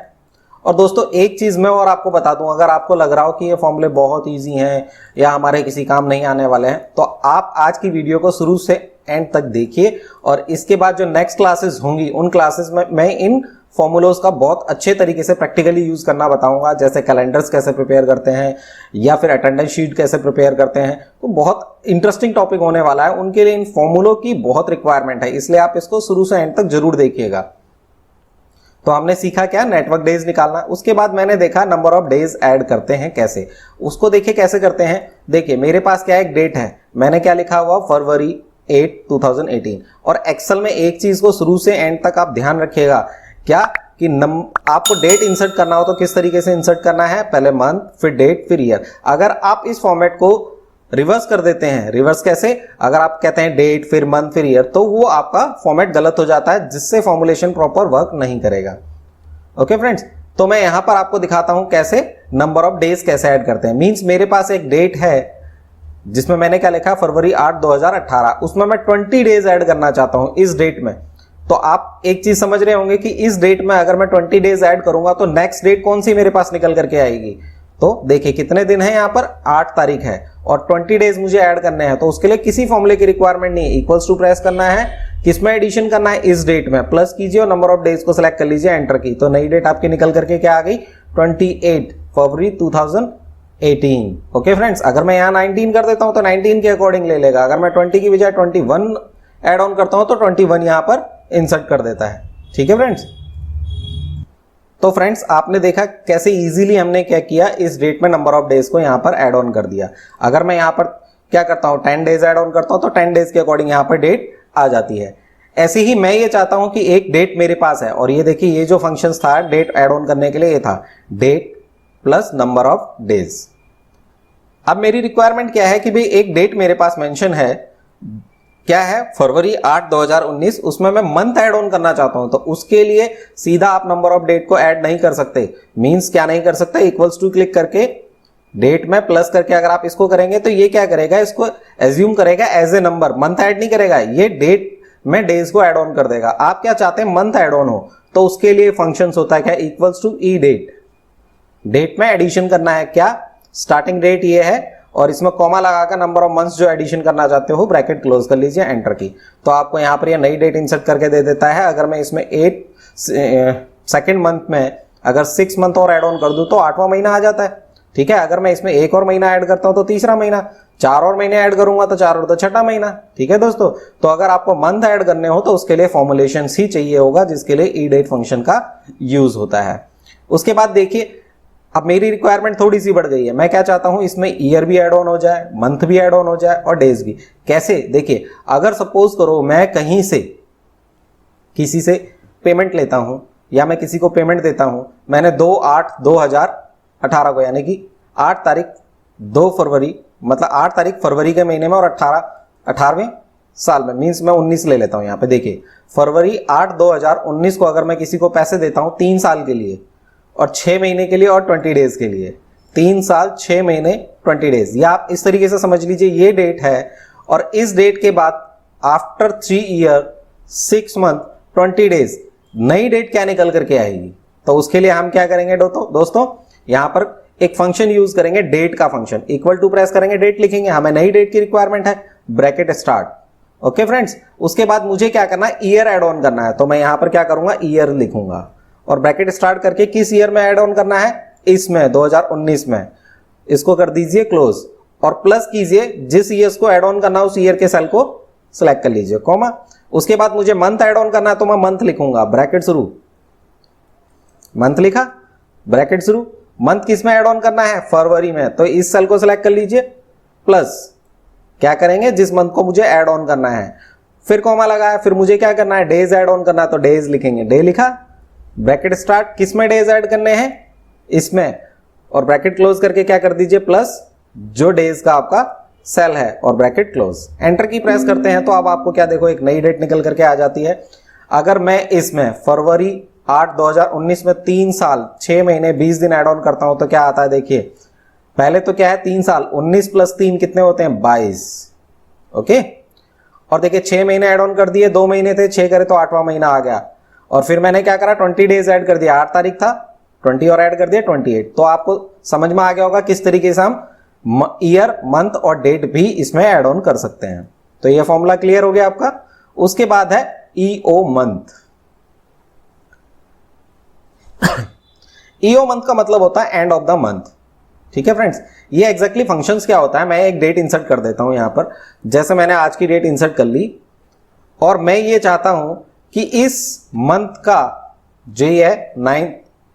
और दोस्तों एक चीज मैं और आपको बता दूं, अगर आपको लग रहा हो कि ये फॉर्मूले बहुत इजी हैं या हमारे किसी काम नहीं आने वाले हैं, तो आप आज की वीडियो को शुरू से एंड तक देखिए और इसके बाद जो नेक्स्ट क्लासेस होंगी उन क्लासेस में मैं इन फॉर्मूलोज का बहुत अच्छे तरीके से प्रैक्टिकली यूज करना बताऊंगा। जैसे कैलेंडर्स कैसे प्रिपेयर करते हैं या फिर अटेंडेंस शीट कैसे प्रिपेयर करते हैं, तो बहुत इंटरेस्टिंग टॉपिक होने वाला है। उनके लिए इन फॉर्मूलों की बहुत रिक्वायरमेंट है, इसलिए आप इसको शुरू से एंड तक जरूर देखिएगा। तो हमने सीखा क्या, नेटवर्क डेज निकालना। उसके बाद मैंने देखा नंबर ऑफ डेज ऐड करते हैं कैसे, उसको देखिए कैसे करते हैं। देखिए मेरे पास क्या एक डेट है, मैंने क्या लिखा हुआ, फरवरी 8, 2018। और एक्सेल में एक चीज को शुरू से एंड तक आप ध्यान रखिएगा, क्या कि आपको डेट इंसर्ट करना हो तो किस तरीके से इंसर्ट करना है, पहले मंथ, फिर डेट, फिर ईयर। अगर आप इस फॉर्मेट को रिवर्स कर देते हैं। रिवर्स कैसे? अगर आप कहते हैं डेट फिर मंथ फिर ईयर, तो वो आपका फॉर्मेट गलत हो जाता है, जिससे फॉर्मुलेशन प्रॉपर वर्क नहीं करेगा। ओके फ्रेंड्स, तो मैं यहां पर आपको दिखाता हूं कैसे नंबर ऑफ डेज कैसे ऐड करते हैं। मींस मेरे पास एक डेट है जिसमें मैंने क्या लिखा, फरवरी 8 2018, उसमें मैं 20 डेज ऐड करना चाहता हूं इस डेट में। तो आप एक चीज समझ रहे होंगे कि इस डेट में अगर मैं 20 डेज ऐड करूंगा तो नेक्स्ट डेट कौन सी मेरे पास निकल करके आएगी। तो देखिए कितने दिन है, यहां पर 8 तारीख है और 20 डेज मुझे ऐड करने हैं, तो उसके लिए किसी फॉर्मूले की रिक्वायरमेंट नहीं है। इक्वल्स टू प्रेस करना है, किसमें एडिशन करना है, इस डेट में, प्लस कीजिए और नंबर ऑफ डेज को सिलेक्ट कर लीजिए, एंटर की। तो नई डेट आपकी निकल करके क्या आ गई, 28 फरवरी 2018। ओके फ्रेंड्स, अगर मैं यहाँ 19 कर देता हूं तो 19 के अकॉर्डिंग ले लेगा। अगर मैं 20 की बजाय 21 एड ऑन करता हूं तो 21 यहां पर इंसर्ट कर देता है। ठीक है फ्रेंड्स, तो फ्रेंड्स आपने देखा कैसे इजीली हमने क्या किया, इस डेट में नंबर ऑफ डेज को यहां पर ऐड ऑन कर दिया। अगर मैं यहां पर क्या करता हूं, 10 डेज ऐड ऑन करता हूं तो 10 डेज के अकॉर्डिंग यहां पर डेट आ जाती है। ऐसे ही मैं ये चाहता हूं कि एक डेट मेरे पास है, और ये देखिए ये जो फंक्शंस था डेट ऐड ऑन करने के लिए, ये था date plus number of days. अब मेरी रिक्वायरमेंट क्या है कि भाई एक डेट मेरे पास मेंशन है, क्या है, फरवरी 8 2019, उसमें मैं मंथ ऐड ऑन करना चाहता हूं। तो उसके लिए सीधा आप नंबर ऑफ डेट को ऐड नहीं कर सकते। मींस क्या नहीं कर सकते, इक्वल्स टू क्लिक करके डेट में प्लस करके अगर आप इसको करेंगे तो ये क्या करेगा, इसको एज्यूम करेगा as a number, month add नहीं करेगा, ये डेट में डेज को ऐड ऑन कर देगा। आप क्या चाहते हैं, मंथ ऐड ऑन हो, तो उसके लिए फंक्शंस होता है क्या, equals to E date. Date में एडिशन करना है, क्या स्टार्टिंग डेट ये है और इसमें कॉमा लगाकर नंबर ऑफ मंथ्स जो एडिशन करना चाहते हो ब्रैकेट क्लोज कर लीजिए, एंटर की। तो आपको यहां पर ये नई डेट इंसर्ट करके दे देता है। अगर मैं इसमें 8 सेकेंड मंथ में अगर 6 मंथ और ऐड ऑन कर दूं तो 8वां महीना आ जाता है। ठीक है, अगर मैं इसमें एक और महीना ऐड करता हूं तो तीसरा महीना, 4 और महीने ऐड करूंगा तो 4 और तो छठा महीना। ठीक है दोस्तों, तो अगर आपको मंथ ऐड करने हो तो उसके लिए फॉर्मुलेशन ही चाहिए होगा, जिसके लिए ई डेट फंक्शन का यूज होता है। उसके बाद देखिए अब मेरी रिक्वायरमेंट थोड़ी सी बढ़ गई है। मैं क्या चाहता हूं, इसमें ईयर भी ऐड ऑन हो जाए, मंथ भी ऐड ऑन हो जाए और डेज भी। कैसे, देखिए अगर सपोज करो मैं कहीं से किसी से पेमेंट लेता हूं या मैं किसी को पेमेंट देता हूं, मैंने 2/8/2018 को, यानी कि 8 तारीख 2 फरवरी, मतलब 8 तारीख फरवरी के महीने में और 18वें साल में, मीन्स मैं 19 ले लेता हूं। यहां पे देखिए फरवरी 8 2019 को अगर मैं किसी को पैसे देता हूं 3 साल के लिए और 6 महीने के लिए और 20 डेज के लिए, 3 साल 6 महीने 20 डेज, या आप इस तरीके से समझ लीजिए ये डेट है और इस डेट के बाद आफ्टर 3 ईयर 6 मंथ 20 डेज नई डेट क्या निकल करके आएगी। तो उसके लिए हम क्या करेंगे दोस्तों, यहां पर एक फंक्शन यूज करेंगे, डेट का फंक्शन। इक्वल टू प्रेस करेंगे, डेट लिखेंगे, हमें नई डेट की रिक्वायरमेंट है, ब्रैकेट स्टार्ट। ओके फ्रेंड्स, उसके बाद मुझे क्या करना है, ईयर ऐड ऑन करना है। तो मैं यहां पर क्या करूंगा, ईयर लिखूंगा और ब्रैकेट स्टार्ट करके किस ईयर में ऐड ऑन करना है, इसमें 2019 में, इसको कर दीजिए क्लोज और प्लस कीजिए जिस ईयर को ऐड ऑन करना है उस ईयर के सेल को सिलेक्ट कर लीजिए, कॉमा। उसके बाद मुझे मंथ ऐड ऑन करना है तो मैं मंथ लिखूंगा, ब्रैकेट शुरू, मंथ लिखा, ब्रैकेट शुरू। मंथ किस में ऐड ऑन करना है, फरवरी में, तो इस सेल को सिलेक्ट कर लीजिए, प्लस क्या करेंगे, जिस मंथ को मुझे ऐड ऑन करना है, फिर कॉमा लगाया, फिर मुझे क्या करना है, डेज ऐड ऑन करना है तो डेज लिखेंगे, डे लिखा, ब्रैकेट स्टार्ट, किस में डेज ऐड करने हैं, इसमें, और ब्रैकेट क्लोज करके क्या कर दीजिए, प्लस जो डेज का आपका सेल है और ब्रैकेट क्लोज। एंटर की प्रेस करते हैं तो अब आपको क्या देखो एक नई डेट निकल करके आ जाती है। अगर मैं इसमें फरवरी 8 2019 में 3 साल 6 महीने 20 दिन ऐड ऑन करता हूं तो क्या आता है, देखिए पहले तो क्या है 3 साल, 19 + 3 कितने होते हैं, 22। ओके, और देखिए 6 महीने ऐड ऑन कर दिए, 2 महीने थे, 6 करे तो 8वां महीना आ गया। और फिर मैंने क्या करा, 20 डेज ऐड कर दिया, 8 तारीख था, 20 और ऐड कर दिया 28। तो आपको समझ में आ गया होगा किस तरीके से हम ईयर, मंथ और डेट भी इसमें ऐड ऑन कर सकते हैं। तो ये फॉर्मूला क्लियर हो गया आपका। उसके बाद है ईओ मंथ। ईओ मंथ का मतलब होता है एंड ऑफ द मंथ। ठीक है फ्रेंड्स, ये एग्जैक्टली फंक्शंस क्या होता है, मैं एक डेट इंसर्ट कर देता हूं यहां पर। जैसे मैंने आज की डेट इंसर्ट कर ली और मैं ये चाहता हूं कि इस मंथ का जो ये है 9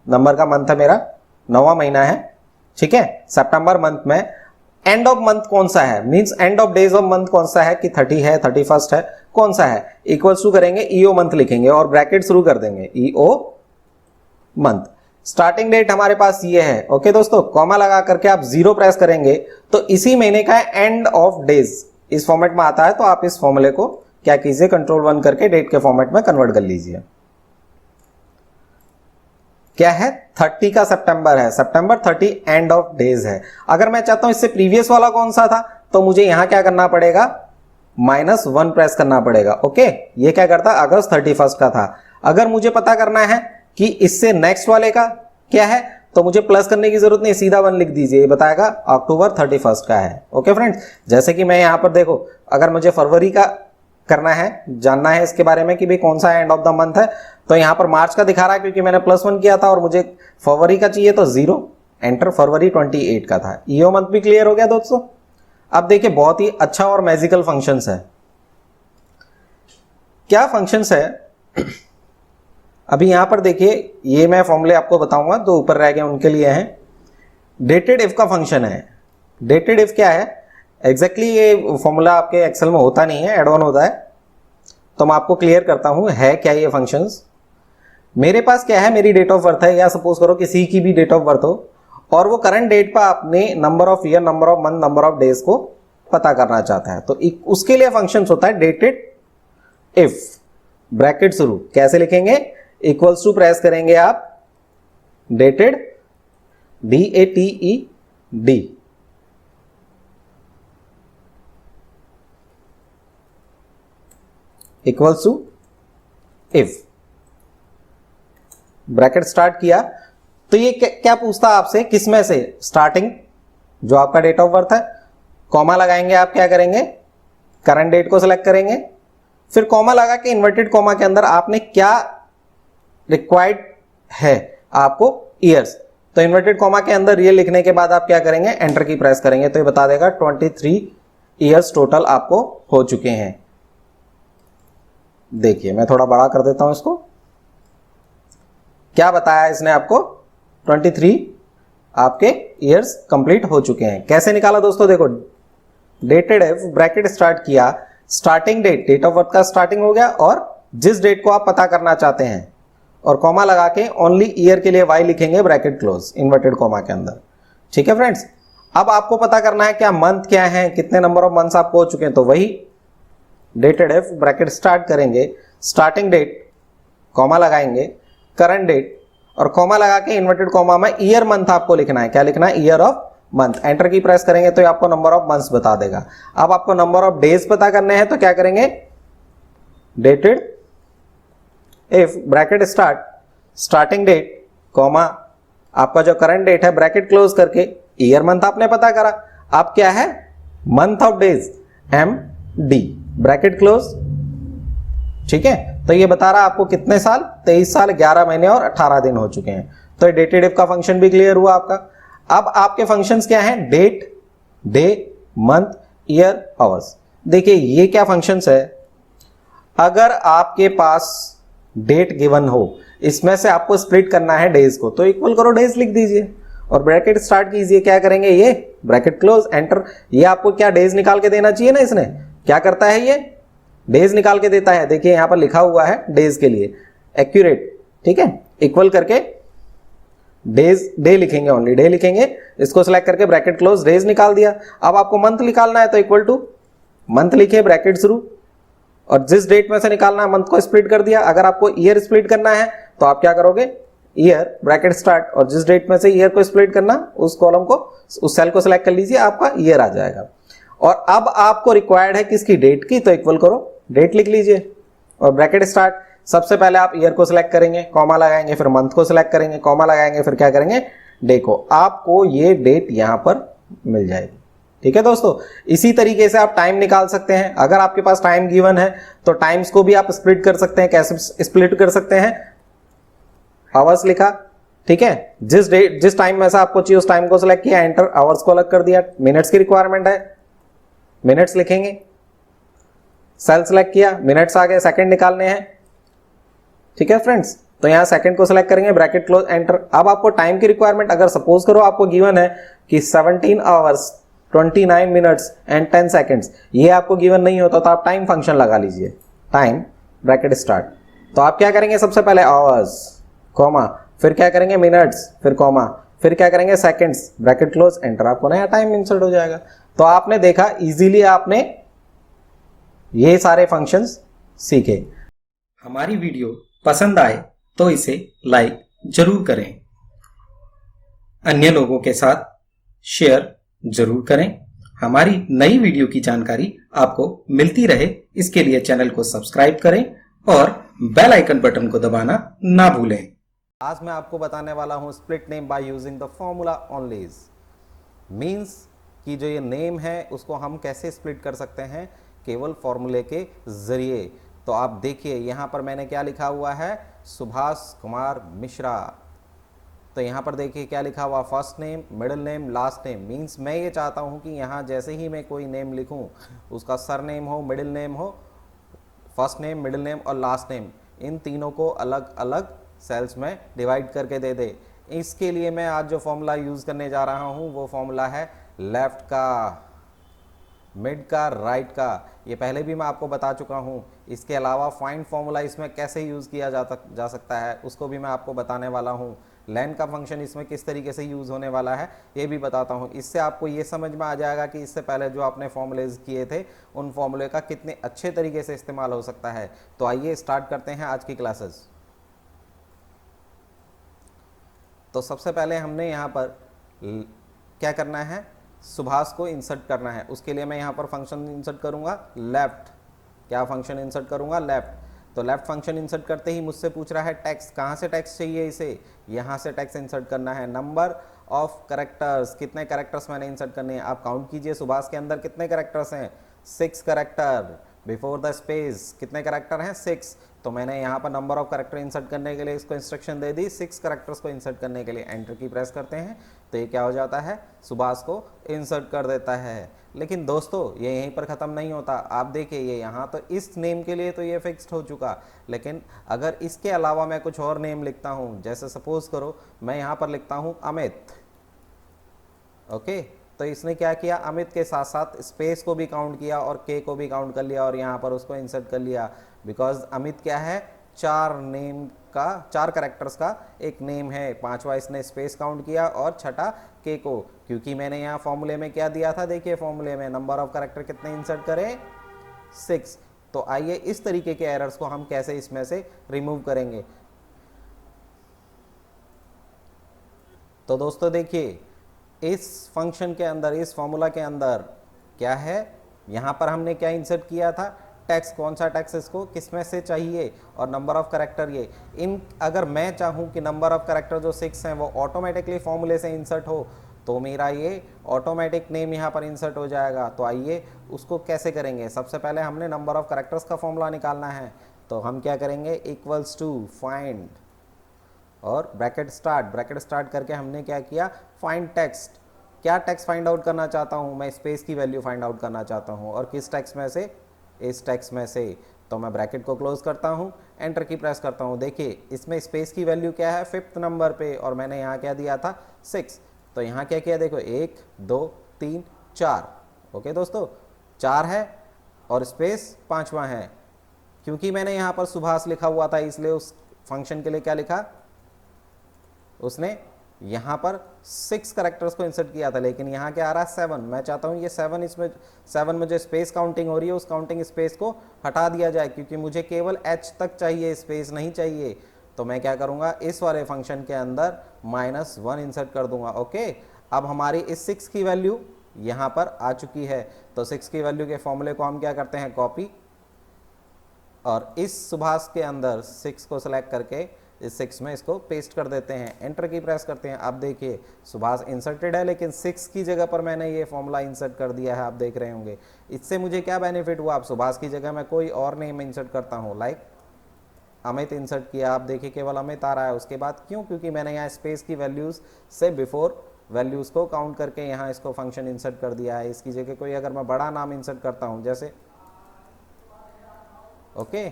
नंबर का मंथ है मेरा, 9वां महीना है, ठीक है, सितंबर मंथ में एंड ऑफ मंथ कौन सा है, means end of days of month कौन सा है, कि 30 है, 31 है, कौन सा है, इक्वल्स टू करेंगे ईओ मंथ लिखेंगे और ब्रैकेट शुरू कर देंगे ईओ मंथ। स्टार्टिंग डेट हमारे पास ये है। ओके दोस्तों, कॉमा लगा करके आप 0 प्रेस करेंगे तो इसी महीने का एंड ऑफ डेज इस फॉर्मेट में आता है। तो आप इस फॉर्मूले को क्या कीजिए, कंट्रोल 1 करके डेट के फॉर्मेट में कन्वर्ट कर लीजिए। क्या है, 30 का सितंबर है, सितंबर 30 एंड ऑफ डेज है। अगर मैं चाहता हूं इससे प्रीवियस वाला कौन सा था, तो मुझे यहां क्या करना पड़ेगा, -1 प्रेस करना पड़ेगा। ओके, ये क्या करता, अगस्त 31 का था। अगर मुझे पता करना है कि इससे नेक्स्ट वाले का क्या है, तो मुझे प्लस करने की जरूरत नहीं, सीधा 1 लिख दीजिए, ये बताएगा अक्टूबर 31 का है। ओके फ्रेंड्स, जैसे कि मैं यहां पर देखो, अगर मुझे फरवरी का करना है, जानना है इसके बारे में कि भाई कौन सा एंड ऑफ द मंथ है, तो यहां पर मार्च का दिखा रहा है क्योंकि मैंने +1 किया था, और मुझे फरवरी का चाहिए तो 0 एंटर, फरवरी 28 का था। ईओ मंथ भी क्लियर हो गया दोस्तों। अब देखिए बहुत ही अच्छा और मैजिकल फंक्शंस है। क्या फंक्शंस है, अभी यहां पर देखिए, ये मैं फॉर्मूले आपको बताऊंगा, तो ऊपर रह गए उनके लिए हैं। डेटेड इफ का फंक्शन है। डेटेड इफ क्या है, एग्जैक्टली ये फॉर्मूला आपके एक्सेल में होता नहीं है, एड ऑन होता है, तो मैं आपको क्लियर करता हूं है क्या ये फंक्शंस। मेरे पास क्या है, मेरी डेट ऑफ बर्थ है, या सपोज करो किसी की भी डेट ऑफ बर्थ हो, और वो करंट डेट पर आपने number of year, number of month, number of days को पता करना चाहता है, तो उसके लिए फंक्शंस होता है डेटेड इफ। ब्रैकेट शुरू कैसे लिखेंगे, इक्वल्स टू प्रेस करेंगे आप, dated DATED equals to if, bracket start किया, तो ये क्या पूछता है आपसे, किसमें से, स्टार्टिंग जो आपका डेट ऑफ बर्थ है, कॉमा लगाएंगे आप, क्या करेंगे, करंट डेट को सिलेक्ट करेंगे, फिर कॉमा लगा के इन्वर्टेड कॉमा के अंदर आपने क्या रिक्वायर्ड है आपको, ईयर्स, तो इन्वर्टेड कॉमा के अंदर ईयर लिखने के बाद आप क्या करेंगे, एंटर की प्रेस करेंगे, तो ये बता देगा 23 ईयर्स टोटल आपको हो चुके हैं। देखिए मैं थोड़ा बड़ा कर देता हूं इसको, क्या बताया इसने आपको, 23 आपके ईयर्स कंप्लीट हो चुके हैं। कैसे निकाला दोस्तों, देखो डेटेड इफ, ब्रैकेट स्टार्ट किया, starting date, date of birth का स्टार्टिंग हो गया, और जिस डेट को आप पता करना चाहते हैं, और कॉमा लगा के ओनली ईयर के लिए y लिखेंगे, ब्रैकेट क्लोज, इन्वर्टेड कॉमा के अंदर। ठीक है फ्रेंड्स, अब आपको पता करना है क्या मंथ क्या है, कितने नंबर ऑफ मंथ्स आपको हो चुके हैं, तो वही डेटेड इफ, ब्रैकेट स्टार्ट करेंगे, स्टार्टिंग डेट, कॉमा लगाएंगे, करंट डेट, और कॉमा लगा के इन्वर्टेड कॉमा में ईयर मंथ आपको लिखना है, क्या लिखना है, ईयर ऑफ मंथ। एंटर की प्रेस करेंगे तो ये आपको नंबर ऑफ मंथ्स बता देगा। अब आपको नंबर ऑफ डेज पता करने हैं, तो क्या करेंगे, dated if, bracket start, starting date, comma आपका जो करंट डेट है, ब्रैकेट क्लोज करके, ईयर मंथ आपने पता करा, अब क्या है, month of days, MD, bracket close. ठीक है, तो ये बता रहा आपको कितने साल, 23 साल 11 महीने और 18 दिन हो चुके हैं। तो ये डेटेड इफ का फंक्शन भी क्लियर हुआ आपका। अब आपके फंक्शंस क्या हैं, date, day, month, year, hours. देखिए ये क्या फंक्शंस है, अगर आपके पास डेट गिवन हो, इसमें से आपको स्प्लिट करना है डेज को, तो इक्वल करो डेज लिख दीजिए और ब्रैकेट स्टार्ट कीजिए, क्या करेंगे, ये ब्रैकेट क्लोज, एंटर। ये आपको क्या डेज निकाल के देना चाहिए ना, इसने क्या करता है, ये डेज निकाल के देता है। देखिए यहां पर लिखा हुआ है डेज के लिए एक्यूरेट, ठीक है, इक्वल करके डेज, डे लिखेंगे, ओनली डे लिखेंगे, इसको सिलेक्ट करके ब्रैकेट क्लोज, डेज निकाल दिया। अब आपको मंथ निकालना है तो इक्वल टू मंथ लिखे, ब्रैकेट शुरू, और जिस डेट में से निकालना है मंथ को स्प्लिट कर दिया। अगर आपको ईयर स्प्लिट करना है तो आप क्या करोगे, ईयर, ब्रैकेट स्टार्ट, और जिस डेट में से ईयर को स्प्लिट करना, उस कॉलम को, उस सेल को सिलेक्ट कर लीजिए, आपका ईयर आ जाएगा। और अब आपको रिक्वायर्ड है किसकी, डेट की, तो इक्वल करो डेट लिख लीजिए और ब्रैकेट स्टार्ट। सबसे पहले आप ईयर को सिलेक्ट करेंगे, कॉमा लगाएंगे, फिर मंथ को सिलेक्ट करेंगे, कॉमा लगाएंगे, फिर क्या करेंगे, डे को। आपको ये डेट यहां पर मिल जाएगी। ठीक है दोस्तों, इसी तरीके से आप टाइम निकाल सकते हैं। अगर आपके पास टाइम गिवन है तो टाइम्स को भी आप स्प्लिट कर सकते हैं। कैसे स्प्लिट कर सकते हैं, आवर्स लिखा, ठीक है, जिस टाइम में से आपको चाहिए उस टाइम को सिलेक्ट किया, एंटर, आवर्स को अलग कर दिया। मिनट्स की रिक्वायरमेंट है, मिनट्स लिखेंगे, सेल सिलेक्ट किया, मिनट्स आ गए, सेकंड निकालने हैं। ठीक है फ्रेंड्स, तो यहां सेकंड को सिलेक्ट करेंगे, ब्रैकेट क्लोज, एंटर। अब आपको टाइम की रिक्वायरमेंट, अगर सपोज करो आपको गिवन है कि 17 आवर्स 29 मिनट्स एंड 10 सेकंड्स, ये आपको गिवन नहीं होता तो आप टाइम फंक्शन लगा लीजिए, टाइम, ब्रैकेट स्टार्ट। तो आप क्या करेंगे, सबसे पहले आवर्स, कॉमा, फिर क्या करेंगे मिनट्स, फिर कॉमा, फिर क्या करेंगे सेकंड्स, ब्रैकेट क्लोज, एंटर, आपको नया टाइम इंसर्ट हो जाएगा। तो आपने देखा इजीली आपने ये सारे फंक्शंस सीखे। हमारी वीडियो पसंद आए तो इसे लाइक जरूर करें, अन्य लोगों के साथ शेयर जरूर करें। हमारी नई वीडियो की जानकारी आपको मिलती रहे इसके लिए चैनल को सब्सक्राइब करें और बेल आइकन बटन को दबाना ना भूलें। आज मैं आपको बताने वाला हूं split name by using the formula ओनलीज। मीन्स कि जो ये नेम है उसको हम कैसे स्प्लिट कर सकते हैं केवल फॉर्मूले के जरिए। तो आप देखिए यहां पर मैंने क्या लिखा हुआ है, सुभाष कुमार मिश्रा। तो यहाँ पर देखिए क्या लिखा हुआ, first name, middle name, last name. Means मैं ये चाहता हूँ कि यहाँ जैसे ही मैं कोई नेम लिखूँ उसका सर नेम हो, मिडिल नेम हो, फर्स्ट नेम, मिडिल नेम और लास्ट नेम, इन तीनों को अलग अलग सेल्स में डिवाइड करके दे दे। इसके लिए मैं आज जो फॉर्मूला यूज़ करने जा रहा हूँ वो फॉर्मूला है लेफ्ट का, मिड का, राइट का। ये पहले भी मैं आपको बता चुका हूँ। इसके अलावा फाइंड फॉर्मूला इसमें कैसे यूज़ किया जा सकता है उसको भी मैं आपको बताने वाला हूँ। लेन का फंक्शन इसमें किस तरीके से यूज़ होने वाला है ये भी बताता हूँ। इससे आपको ये समझ में आ जाएगा कि इससे पहले जो आपने फॉर्मूलेज किए थे उन फॉर्मूले का कितने अच्छे तरीके से इस्तेमाल हो सकता है। तो आइए स्टार्ट करते हैं आज की क्लासेस। तो सबसे पहले हमने यहाँ पर क्या करना है, सुभाष को इंसर्ट करना है। उसके लिए मैं यहाँ पर फंक्शन इंसर्ट करूँगा लेफ्ट। क्या फंक्शन इंसर्ट करूँगा, लेफ्ट। तो लेफ्ट फंक्शन इंसर्ट करते ही मुझसे पूछ रहा है टेक्स्ट, कहाँ से टेक्स्ट चाहिए इसे, यहाँ से टेक्स्ट इंसर्ट करना है। नंबर ऑफ करेक्टर्स, कितने करेक्टर्स मैंने इंसर्ट करने हैं, आप काउंट कीजिए सुभाष के अंदर कितने करेक्टर्स हैं, 6 करेक्टर। बिफोर द स्पेस कितने करेक्टर हैं, 6। तो मैंने यहाँ पर नंबर ऑफ करेक्टर इंसर्ट करने के लिए इसको इंस्ट्रक्शन दे दी 6 करेक्टर्स को इंसर्ट करने के लिए। एंटर की प्रेस करते हैं तो ये क्या हो जाता है, सुभाष को इंसर्ट कर देता है। लेकिन दोस्तों ये यहीं पर ख़त्म नहीं होता। आप देखिए ये यहाँ तो इस नेम के लिए तो ये फिक्स्ड हो चुका, लेकिन अगर इसके अलावा मैं कुछ और नेम लिखता हूँ, जैसे सपोज करो मैं यहाँ पर लिखता हूँ अमित, ओके। तो इसने क्या किया, अमित के साथ साथ स्पेस को भी काउंट किया और के को भी काउंट कर लिया और यहाँ पर उसको इंसर्ट कर लिया। बिकॉज अमित क्या है, 4 करेक्टर्स का एक नेम है। 5वां इसने स्पेस काउंट किया और छठा के को, क्योंकि मैंने यहाँ फॉर्मूले में क्या दिया था, देखिए फॉर्मूले में नंबर ऑफ करेक्टर कितने इंसर्ट करें, 6। तो आइए इस तरीके के एरर्स को हम कैसे इसमें से रिमूव करेंगे। तो दोस्तों देखिए इस फंक्शन के अंदर, इस फॉर्मूला के अंदर क्या है, यहाँ पर हमने क्या इंसर्ट किया था, टेक्स्ट। कौन सा टेक्स्ट इसको किस में से चाहिए और नंबर ऑफ करेक्टर ये इन। अगर मैं चाहूँ कि नंबर ऑफ करेक्टर जो 6 हैं वो ऑटोमेटिकली फॉर्मूले से इंसर्ट हो तो मेरा ये ऑटोमेटिक नेम यहाँ पर इंसर्ट हो जाएगा। तो आइए उसको कैसे करेंगे। सबसे पहले हमने नंबर ऑफ करेक्टर्स का फॉर्मूला निकालना है। तो हम क्या करेंगे, इक्वल्स टू फाइंड और ब्रैकेट स्टार्ट करके हमने क्या किया, फाइंड टेक्स्ट। क्या टेक्स्ट फाइंड आउट करना चाहता हूँ मैं, स्पेस की वैल्यू फाइंड आउट करना चाहता हूँ। और किस टेक्स्ट में से, इस टेक्स्ट में से। तो मैं ब्रैकेट को क्लोज करता हूँ, एंटर की प्रेस करता हूँ। देखिए इसमें स्पेस की वैल्यू क्या है, 5th नंबर पे, और मैंने यहाँ क्या दिया था, 6। तो यहाँ क्या किया, देखो 1 2 3 4। ओके दोस्तों 4 है और स्पेस 5वां है। क्योंकि मैंने यहाँ पर सुभाष लिखा हुआ था इसलिए उस फंक्शन के लिए क्या लिखा, उसने यहाँ पर 6 करेक्टर्स को इंसर्ट किया था। लेकिन यहाँ क्या आ रहा है, 7। मैं चाहता हूँ ये 7, इसमें 7 में जो स्पेस काउंटिंग हो रही है उस काउंटिंग स्पेस को हटा दिया जाए, क्योंकि मुझे केवल h तक चाहिए, स्पेस नहीं चाहिए। तो मैं क्या करूँगा, इस वाले फंक्शन के अंदर -1 इंसर्ट कर दूंगा। ओके, अब हमारी इस 6 की वैल्यू यहाँ पर आ चुकी है। तो 6 की वैल्यू के फॉर्मूले को हम क्या करते हैं, कॉपी, और इस सुभाष के अंदर 6 को सिलेक्ट करके इस 6 में इसको पेस्ट कर देते हैं। एंटर की प्रेस करते हैं। अब देखिए सुभाष इंसर्टेड है, लेकिन 6 की जगह पर मैंने ये फॉर्मूला इंसर्ट कर दिया है, आप देख रहे होंगे। इससे मुझे क्या बेनिफिट हुआ, आप सुभाष की जगह मैं कोई और नेम इंसर्ट करता हूँ, लाइक अमित इंसर्ट किया, आप देखिए केवल अमित आ रहा है। उसके बाद क्यों, क्योंकि मैंने यहाँ स्पेस की वैल्यूज़ से बिफोर वैल्यूज़ को काउंट करके यहाँ इसको फंक्शन इंसर्ट कर दिया है। इसकी जगह कोई अगर मैं बड़ा नाम इंसर्ट करता हूँ, जैसे ओके,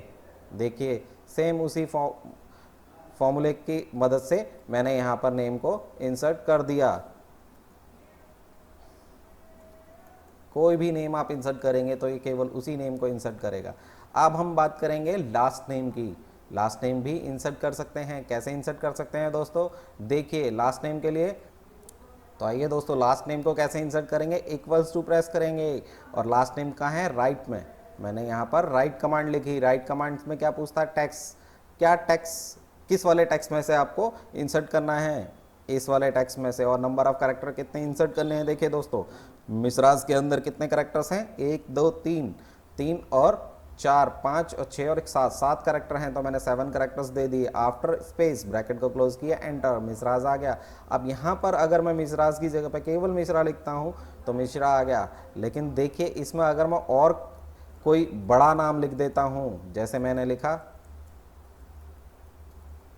देखिए सेम उसी फॉर्मूले की मदद से मैंने यहाँ पर नेम को इंसर्ट कर दिया। कोई भी नेम आप इंसर्ट करेंगे तो ये केवल उसी नेम को इंसर्ट करेगा। अब हम बात करेंगे लास्ट नेम की। लास्ट नेम भी इंसर्ट कर सकते हैं। कैसे इंसर्ट कर सकते हैं दोस्तों, देखिए लास्ट नेम के लिए, तो आइए दोस्तों लास्ट नेम को कैसे इंसर्ट करेंगे, इक्वल्स टू प्रेस करेंगे और लास्ट नेम कहाँ है, राइट में। मैंने यहाँ पर राइट कमांड लिखी। राइट कमांड में क्या पूछता है, टेक्स्ट, क्या टेक्स्ट, किस वाले टेक्स्ट में से आपको इंसर्ट करना है, इस वाले टेक्स्ट में से। और नंबर ऑफ कैरेक्टर कितने इंसर्ट करने हैं, देखिए दोस्तों मिसराज के अंदर कितने कैरेक्टर्स हैं, 1 2 3, 3 और 4, 5 और 6 और 7 कैरेक्टर हैं, तो मैंने 7 कैरेक्टर्स दे दिए। आफ्टर स्पेस ब्रैकेट को क्लोज किया, एंटर, मिसराज आ गया। अब यहाँ पर अगर मैं मिसराज की जगह पर केवल मिश्रा लिखता हूँ तो मिश्रा आ गया। लेकिन देखिए इसमें अगर मैं और कोई बड़ा नाम लिख देता हूँ, जैसे मैंने लिखा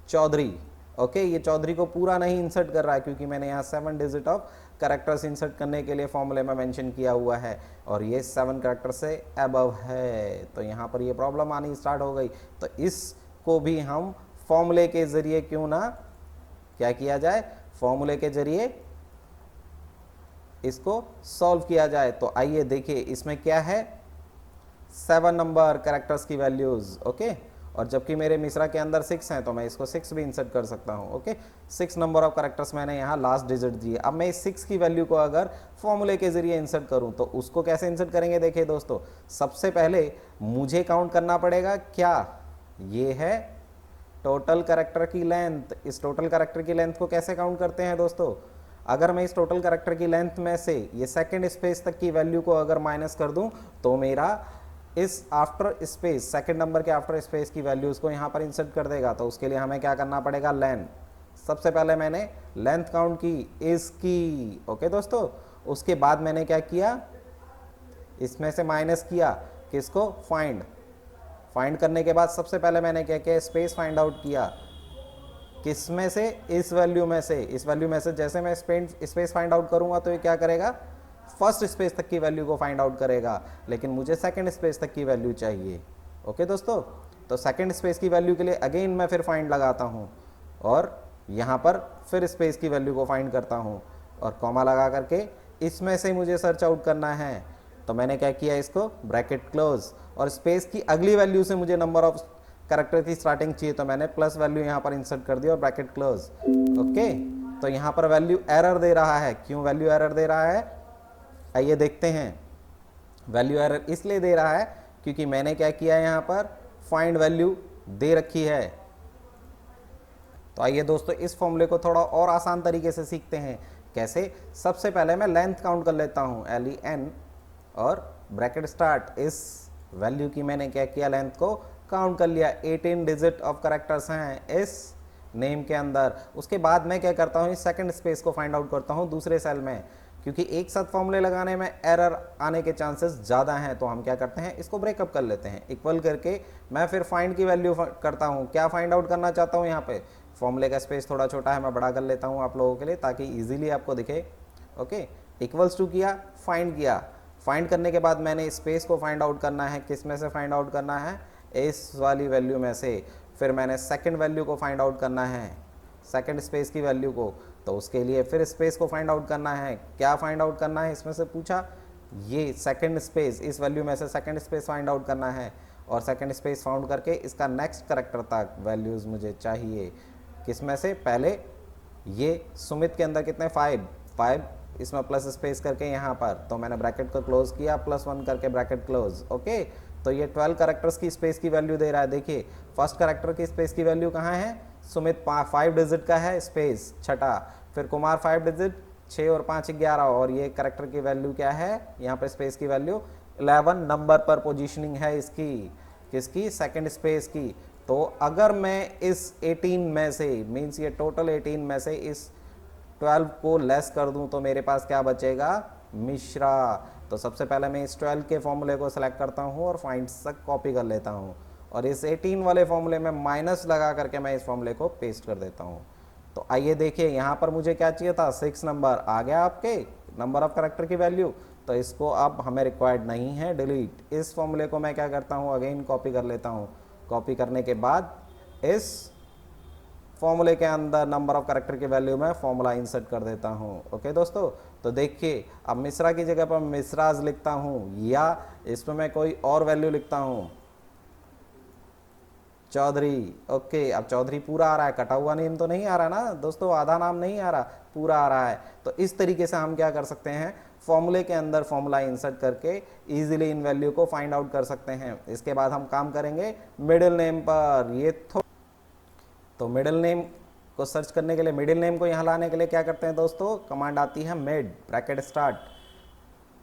चौधरी, ओके, ये चौधरी को पूरा नहीं इंसर्ट कर रहा है क्योंकि मैंने यहाँ 7 डिजिट ऑफ कैरेक्टर्स इंसर्ट करने के लिए फॉर्मूले में मेंशन किया हुआ है और ये 7 कैरेक्टर से अबव है, तो यहाँ पर ये प्रॉब्लम आनी स्टार्ट हो गई। तो इसको भी हम फॉर्मूले के जरिए क्यों ना क्या किया जाए, फॉर्मूले के जरिए इसको सॉल्व किया जाए। तो आइए देखिए इसमें क्या है, 7 नंबर कैरेक्टर्स की वैल्यूज, ओके, और जबकि मेरे मिश्रा के अंदर 6 हैं तो मैं इसको 6 भी इंसर्ट कर सकता हूं, ओके। 6 नंबर ऑफ कैरेक्टर्स मैंने यहाँ लास्ट डिजिट दिए। अब मैं इस 6 की वैल्यू को अगर फॉर्मूले के जरिए इंसर्ट करूं तो उसको कैसे इंसर्ट करेंगे, देखिए दोस्तों सबसे पहले मुझे काउंट करना पड़ेगा, क्या ये है टोटल कैरेक्टर की लेंथ। इस टोटल कैरेक्टर की लेंथ को कैसे काउंट करते हैं दोस्तों, अगर मैं इस टोटल कैरेक्टर की लेंथ में से ये सेकंड स्पेस तक की वैल्यू को अगर माइनस कर दूं तो मेरा इस आफ्टर स्पेस, सेकंड नंबर के आफ्टर स्पेस की वैल्यूज को यहाँ पर इंसर्ट कर देगा। तो उसके लिए हमें क्या करना पड़ेगा, लेंथ। सबसे पहले मैंने लेंथ काउंट की इसकी, ओके दोस्तों। उसके बाद मैंने क्या किया, इसमें से माइनस किया किसको, फाइंड। फाइंड करने के बाद सबसे पहले मैंने क्या किया, स्पेस फाइंड आउट किया, किसमें से, इस वैल्यू में से। इस वैल्यू में से जैसे मैं स्पेस फाइंड आउट करूंगा तो ये क्या करेगा, फर्स्ट स्पेस तक की वैल्यू को फाइंड आउट करेगा, लेकिन मुझे सेकंड स्पेस तक की वैल्यू चाहिए, ओके दोस्तों। तो सेकंड स्पेस की वैल्यू के लिए अगेन मैं फिर फाइंड लगाता हूँ और यहाँ पर फिर स्पेस की वैल्यू को फाइंड करता हूँ और कॉमा लगा करके इसमें से मुझे सर्च आउट करना है। तो मैंने क्या किया, इसको ब्रैकेट क्लोज, और स्पेस की अगली वैल्यू से मुझे नंबर ऑफ कैरेक्टर की स्टार्टिंग चाहिए तो मैंने प्लस वैल्यू यहाँ पर इंसर्ट कर दिया और ब्रैकेट क्लोज, ओके। तो यहाँ पर वैल्यू एरर दे रहा है, क्यों वैल्यू एरर दे रहा है, आइए देखते हैं। वैल्यू एरर इसलिए दे रहा है क्योंकि मैंने क्या किया, यहाँ पर फाइंड वैल्यू दे रखी है। तो आइए दोस्तों इस फॉर्मूले को थोड़ा और आसान तरीके से सीखते हैं। कैसे, सबसे पहले मैं लेंथ काउंट कर लेता हूँ, LEN, और ब्रैकेट स्टार्ट, इस वैल्यू की मैंने क्या किया, लेंथ को काउंट कर लिया। 18 डिजिट ऑफ कैरेक्टर्स हैं इस नेम के अंदर। उसके बाद मैं क्या करता हूँ, इस सेकंड स्पेस को फाइंड आउट करता हूँ दूसरे सेल में, क्योंकि एक साथ फॉर्मूले लगाने में एरर आने के चांसेस ज़्यादा हैं। तो हम क्या करते हैं, इसको ब्रेकअप कर लेते हैं, इक्वल करके मैं फिर फाइंड की वैल्यू करता हूँ। क्या फाइंड आउट करना चाहता हूँ, यहाँ पे फॉर्मूले का स्पेस थोड़ा छोटा है, मैं बड़ा कर लेता हूँ आप लोगों के लिए ताकि ईजिली आपको दिखे, ओके। इक्वल्स टू किया, फाइंड किया, फाइंड करने के बाद मैंने स्पेस को फाइंड आउट करना है, किस में से फाइंड आउट करना है, इस वाली वैल्यू में से। फिर मैंने सेकंड वैल्यू को फाइंड आउट करना है, सेकंड स्पेस की वैल्यू को, तो उसके लिए फिर स्पेस को फाइंड आउट करना है। क्या फाइंड आउट करना है, इसमें से पूछा, ये सेकंड स्पेस, इस वैल्यू में से सेकंड स्पेस फाइंड आउट करना है और सेकंड स्पेस फाउंड करके इसका नेक्स्ट कैरेक्टर तक वैल्यूज़ मुझे चाहिए। किस में से, पहले ये सुमित के अंदर कितने, 5, इसमें प्लस स्पेस करके यहाँ पर, तो मैंने ब्रैकेट को क्लोज किया, +1 करके ब्रैकेट क्लोज, ओके। तो ये 12 कैरेक्टर्स की स्पेस की वैल्यू दे रहा है। देखिए फर्स्ट कैरेक्टर की स्पेस की वैल्यू कहाँ है, सुमित 5 डिजिट का है स्पेस, छठा, फिर कुमार 5 डिजिट, 6 और 5 11, और ये कैरेक्टर की वैल्यू क्या है, यहाँ पे स्पेस की वैल्यू 11 नंबर पर पोजीशनिंग है इसकी, किसकी, सेकंड स्पेस की। तो अगर मैं इस 18 में से, मीन्स ये टोटल 18 में से इस 12 को लेस कर दूं तो मेरे पास क्या बचेगा, मिश्रा। तो सबसे पहले मैं इस 12 के फॉर्मूले को सिलेक्ट करता हूं और फाइंड तक कॉपी कर लेता हूं और इस 18 वाले फॉर्मूले में माइनस लगा करके मैं इस फॉर्मूले को पेस्ट कर देता हूं। तो आइए देखिए यहाँ पर मुझे क्या चाहिए था, 6 नंबर आ गया आपके नंबर ऑफ कैरेक्टर की वैल्यू, तो इसको अब हमें रिक्वायर्ड नहीं है, डिलीट। इस फॉर्मूले को मैं क्या करता हूँ, अगेन कॉपी कर लेता हूँ। कॉपी करने के बाद इस फॉर्मूले के अंदर नंबर ऑफ कैरेक्टर की वैल्यू में फॉर्मूला इंसर्ट कर देता हूँ, ओके दोस्तों। तो देखिए अब मिश्रा की जगह पर मिश्राज लिखता हूँ या इसमें मैं कोई और वैल्यू लिखता हूँ, चौधरी। ओके, अब चौधरी पूरा आ रहा है, कटा हुआ नेम तो नहीं आ रहा ना दोस्तों, आधा नाम नहीं आ रहा, पूरा आ रहा है। तो इस तरीके से हम क्या कर सकते हैं, फॉर्मूले के अंदर फॉर्मूला इंसर्ट करके इजीली इन वैल्यू को फाइंड आउट कर सकते हैं। इसके बाद हम काम करेंगे मिडिल नेम पर। ये तो मिडिल नेम को सर्च करने के लिए, मिडिल नेम को यहाँ लाने के लिए क्या करते हैं दोस्तों, कमांड आती है मिड ब्रैकेट स्टार्ट।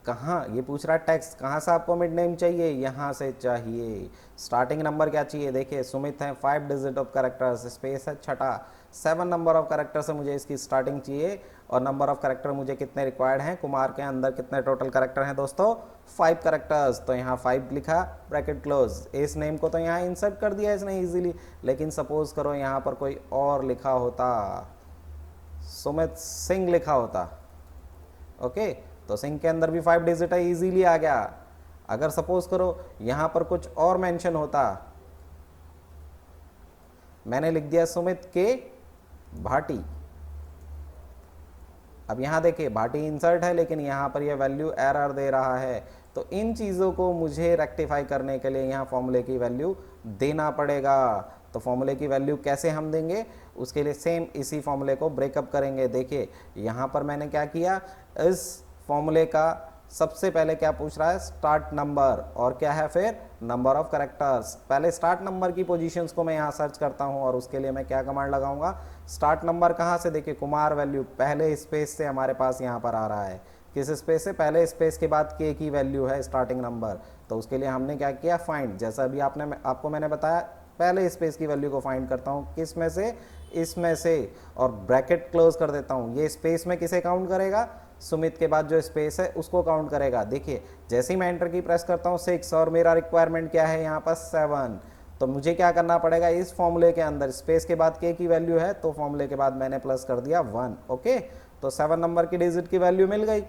कहाँ, ये पूछ रहा है टेक्स्ट, कहाँ से आपको मिड नेम चाहिए, यहाँ से चाहिए। स्टार्टिंग नंबर क्या चाहिए, देखिए सुमित है 5 डिजिट ऑफ करेक्टर्स, स्पेस है छठा, 7 नंबर ऑफ करेक्टर से मुझे इसकी स्टार्टिंग चाहिए। और नंबर ऑफ करेक्टर मुझे कितने रिक्वायर्ड हैं, कुमार के अंदर कितने टोटल करेक्टर हैं दोस्तों, 5 करेक्टर्स। तो यहाँ 5 लिखा, ब्रैकेट क्लोज। इस नेम को तो यहाँ इंसर्ट कर दिया इसने इजीली, लेकिन सपोज करो यहाँ पर कोई और लिखा होता, सुमित सिंह लिखा होता, ओके, तो सिंह के अंदर भी 5 डिजिट है, इजीली आ गया। अगर सपोज करो यहाँ पर कुछ और मेंशन होता, मैंने लिख दिया सुमित के भाटी। अब यहाँ देखिए भाटी इंसर्ट है, लेकिन यहाँ पर यह वैल्यू एरर दे रहा है। तो इन चीज़ों को मुझे रेक्टिफाई करने के लिए यहाँ फॉर्मूले की वैल्यू देना पड़ेगा। तो फॉर्मूले की वैल्यू कैसे हम देंगे, उसके लिए सेम इसी फॉर्मूले को ब्रेकअप करेंगे। देखिए यहाँ पर मैंने क्या किया, इस फॉर्मूले का सबसे पहले क्या पूछ रहा है, स्टार्ट नंबर, और क्या है फिर नंबर ऑफ करेक्टर्स। पहले स्टार्ट नंबर की पोजीशंस को मैं यहाँ सर्च करता हूँ, और उसके लिए मैं क्या कमांड लगाऊंगा, स्टार्ट नंबर कहाँ से, देखिए कुमार वैल्यू पहले स्पेस से हमारे पास यहाँ पर आ रहा है। किस स्पेस से, पहले स्पेस के बाद के की वैल्यू है स्टार्टिंग नंबर। तो उसके लिए हमने क्या किया, फाइंड, जैसा अभी आपको मैंने बताया, पहले स्पेस की वैल्यू को फाइंड करता हूँ, किस में से, इसमें से, और ब्रैकेट क्लोज कर देता हूँ। ये स्पेस में किसे काउंट करेगा, सुमित के बाद जो स्पेस है उसको काउंट करेगा। देखिए जैसे ही मैं एंटर की प्रेस करता हूँ 6, और मेरा रिक्वायरमेंट क्या है यहाँ पर 7, तो मुझे क्या करना पड़ेगा, इस फॉर्मूले के अंदर स्पेस के बाद के की वैल्यू है, तो फॉर्मूले के बाद मैंने प्लस कर दिया 1, ओके। तो 7 नंबर की डिजिट की वैल्यू मिल गई,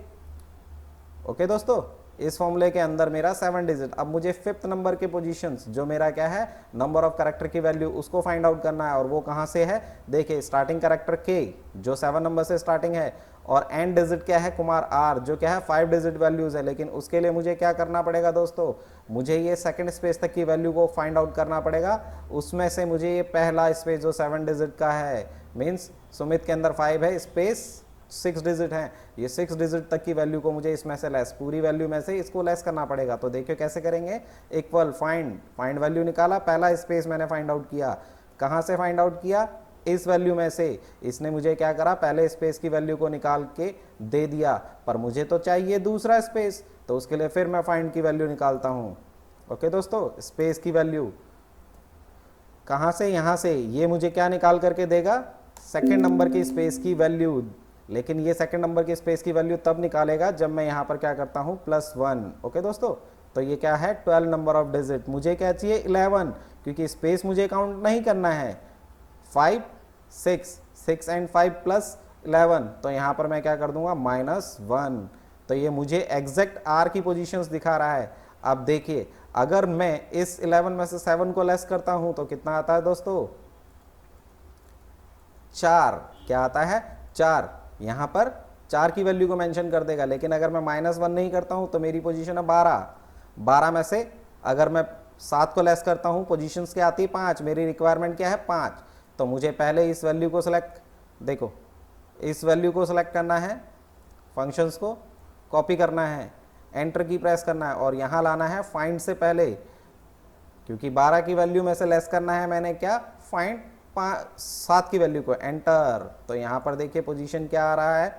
ओके दोस्तों। इस फॉर्मूले के अंदर मेरा 7 डिजिट। अब मुझे 5th नंबर के पोजीशंस, जो मेरा क्या है, नंबर ऑफ कैरेक्टर की वैल्यू, उसको फाइंड आउट करना है। और वो कहाँ से है, देखिए स्टार्टिंग कैरेक्टर के, जो 7 नंबर से स्टार्टिंग है, और एंड डिजिट क्या है, कुमार आर, जो क्या है 5 डिजिट वैल्यूज है। लेकिन उसके लिए मुझे क्या करना पड़ेगा दोस्तों, मुझे ये सेकंड स्पेस तक की वैल्यू को फाइंड आउट करना पड़ेगा। उसमें से मुझे ये पहला स्पेस जो 7 डिजिट का है, मीन्स सुमित के अंदर 5 है, स्पेस 6 डिजिट हैं, ये 6 डिजिट तक की वैल्यू को मुझे इसमें से लेस, पूरी वैल्यू में से इसको लेस करना पड़ेगा। तो देखिए कैसे करेंगे, इक्वल फाइंड वैल्यू निकाला, पहला स्पेस मैंने फाइंड आउट किया, कहाँ से फाइंड आउट किया, इस वैल्यू में से। इसने मुझे क्या करा, पहले स्पेस की वैल्यू को निकाल के दे दिया, पर मुझे तो चाहिए दूसरा स्पेस, तो उसके लिए फिर मैं फाइंड की वैल्यू निकालता हूँ, ओके दोस्तों। स्पेस की वैल्यू कहाँ से, यहाँ से, ये मुझे क्या निकाल करके देगा, सेकेंड नंबर की स्पेस की वैल्यू। लेकिन ये सेकंड नंबर की स्पेस की वैल्यू तब निकालेगा जब मैं यहाँ पर क्या करता हूँ, +1, ओके दोस्तों। तो ये क्या है, 12 नंबर ऑफ डिजिट, मुझे क्या चाहिए 11, क्योंकि स्पेस मुझे काउंट नहीं करना है। 5 6 एंड 5 + 11, तो यहाँ पर मैं क्या कर दूंगा, -1। तो ये मुझे एग्जैक्ट आर की पोजीशंस दिखा रहा है। अब देखिए अगर मैं इस 11 में से 7 को लेस करता हूँ तो कितना आता है दोस्तों, 4। क्या आता है, 4। यहाँ पर 4 की वैल्यू को मेंशन कर देगा। लेकिन अगर मैं -1 नहीं करता हूँ तो मेरी पोजीशन है 12 में से अगर मैं 7 को लेस करता हूँ, पोजीशंस क्या आती है 5, मेरी रिक्वायरमेंट क्या है 5। तो मुझे पहले इस वैल्यू को सिलेक्ट, देखो इस वैल्यू को सिलेक्ट करना है, फंक्शंस को कॉपी करना है, एंटर की प्रेस करना है, और यहाँ लाना है फाइंड से पहले, क्योंकि 12 की वैल्यू में से लेस करना है मैंने क्या, फाइंड 7 की वैल्यू को, एंटर। तो यहाँ पर देखिए पोजीशन क्या आ रहा है,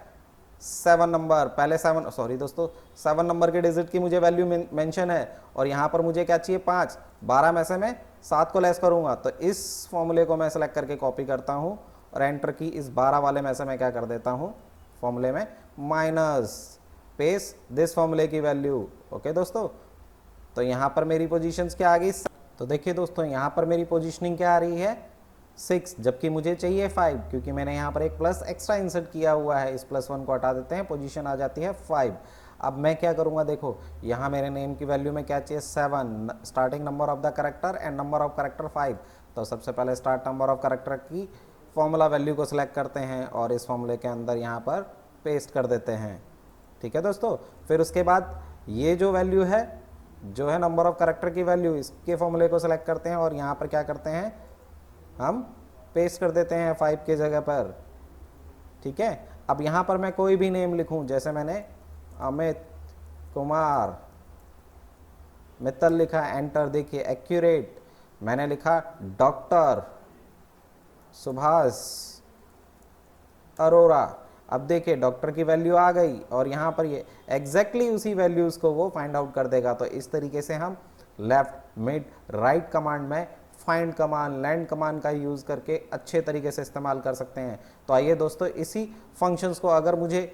7 नंबर, पहले 7, सॉरी दोस्तों 7 नंबर के डिजिट की मुझे वैल्यू मेंशन है, और यहाँ पर मुझे क्या चाहिए 5। 12 में से मैं 7 को लेस करूँगा, तो इस फॉर्मूले को मैं सेलेक्ट करके कॉपी करता हूँ, और एंटर की इस 12 वाले में से मैं क्या कर देता हूँ, फॉर्मूले में माइनस पेस दिस फॉर्मूले की वैल्यू, ओके दोस्तों। तो यहाँ पर मेरी पोजीशंस क्या आ गई, तो देखिए दोस्तों यहाँ पर मेरी पोजीशनिंग क्या आ रही है 6, जबकि मुझे चाहिए 5, क्योंकि मैंने यहाँ पर एक प्लस एक्स्ट्रा इंसर्ट किया हुआ है। इस +1 को हटा देते हैं, पोजीशन आ जाती है 5। अब मैं क्या करूँगा, देखो यहाँ मेरे नेम की वैल्यू में क्या चाहिए 7, starting number of the character and number of character 5। तो सबसे पहले स्टार्ट नंबर ऑफ करेक्टर की फॉर्मूला वैल्यू को सिलेक्ट करते हैं और इस फॉर्मूले के अंदर यहाँ पर पेस्ट कर देते हैं, ठीक है दोस्तों। फिर उसके बाद ये जो वैल्यू है जो है नंबर ऑफ करेक्टर की वैल्यू, इसके फॉर्मूले को सिलेक्ट करते हैं और यहाँ पर क्या करते हैं, हम पेस्ट कर देते हैं 5 के जगह पर। ठीक है, अब यहाँ पर मैं कोई भी नेम लिखूं, जैसे मैंने अमित कुमार मित्तल लिखा, एंटर। देखिए एक्यूरेट, मैंने लिखा डॉक्टर सुभाष अरोरा। अब देखिए डॉक्टर की वैल्यू आ गई और यहाँ पर ये एग्जैक्टली उसी वैल्यूज़ को वो फाइंड आउट कर देगा। तो इस तरीके से हम लेफ्ट मिड राइट कमांड में फाइंड कमांड लैंड कमांड का यूज़ करके अच्छे तरीके से इस्तेमाल कर सकते हैं। तो आइए दोस्तों, इसी फंक्शंस को अगर मुझे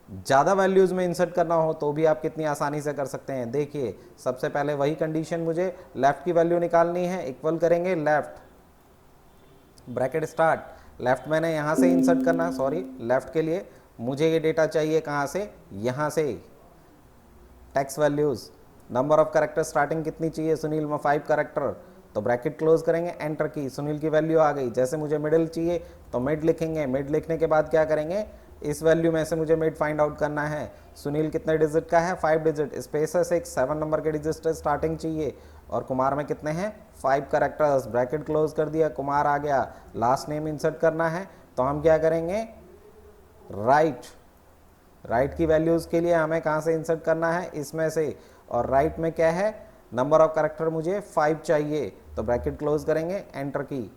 ज़्यादा वैल्यूज़ में इंसर्ट करना हो तो भी आप कितनी आसानी से कर सकते हैं। देखिए सबसे पहले वही कंडीशन, मुझे लेफ़्ट की वैल्यू निकालनी है, इक्वल करेंगे लेफ़्ट ब्रैकेट स्टार्ट, लेफ़्ट मैंने यहाँ से इंसर्ट करना, सॉरी लेफ़्ट के लिए मुझे ये डेटा चाहिए कहाँ से, यहाँ से। Text values, number of character starting कितनी चाहिए सुनील में, 5 कैरेक्टर, तो ब्रैकेट क्लोज करेंगे, एंटर की, सुनील की वैल्यू आ गई। जैसे मुझे मिडिल चाहिए तो मिड लिखेंगे, मिड लिखने के बाद क्या करेंगे, इस वैल्यू में से मुझे मिड फाइंड आउट करना है। सुनील कितने डिजिट का है, 5 डिजिट, स्पेस है 6, 7 नंबर के डिजिट स्टार्टिंग चाहिए, और कुमार में कितने हैं, 5 कैरेक्टर्स। ब्रैकेट क्लोज कर दिया, कुमार आ गया, लास्ट नेम इंसर्ट करना है, तो हम क्या करेंगे, राइट की वैल्यूज़ के लिए हमें कहाँ से इंसर्ट करना है, इसमें से, और राइट में क्या है, नंबर ऑफ कैरेक्टर मुझे 5 चाहिए, तो ब्रैकेट क्लोज करेंगे, एंटर की,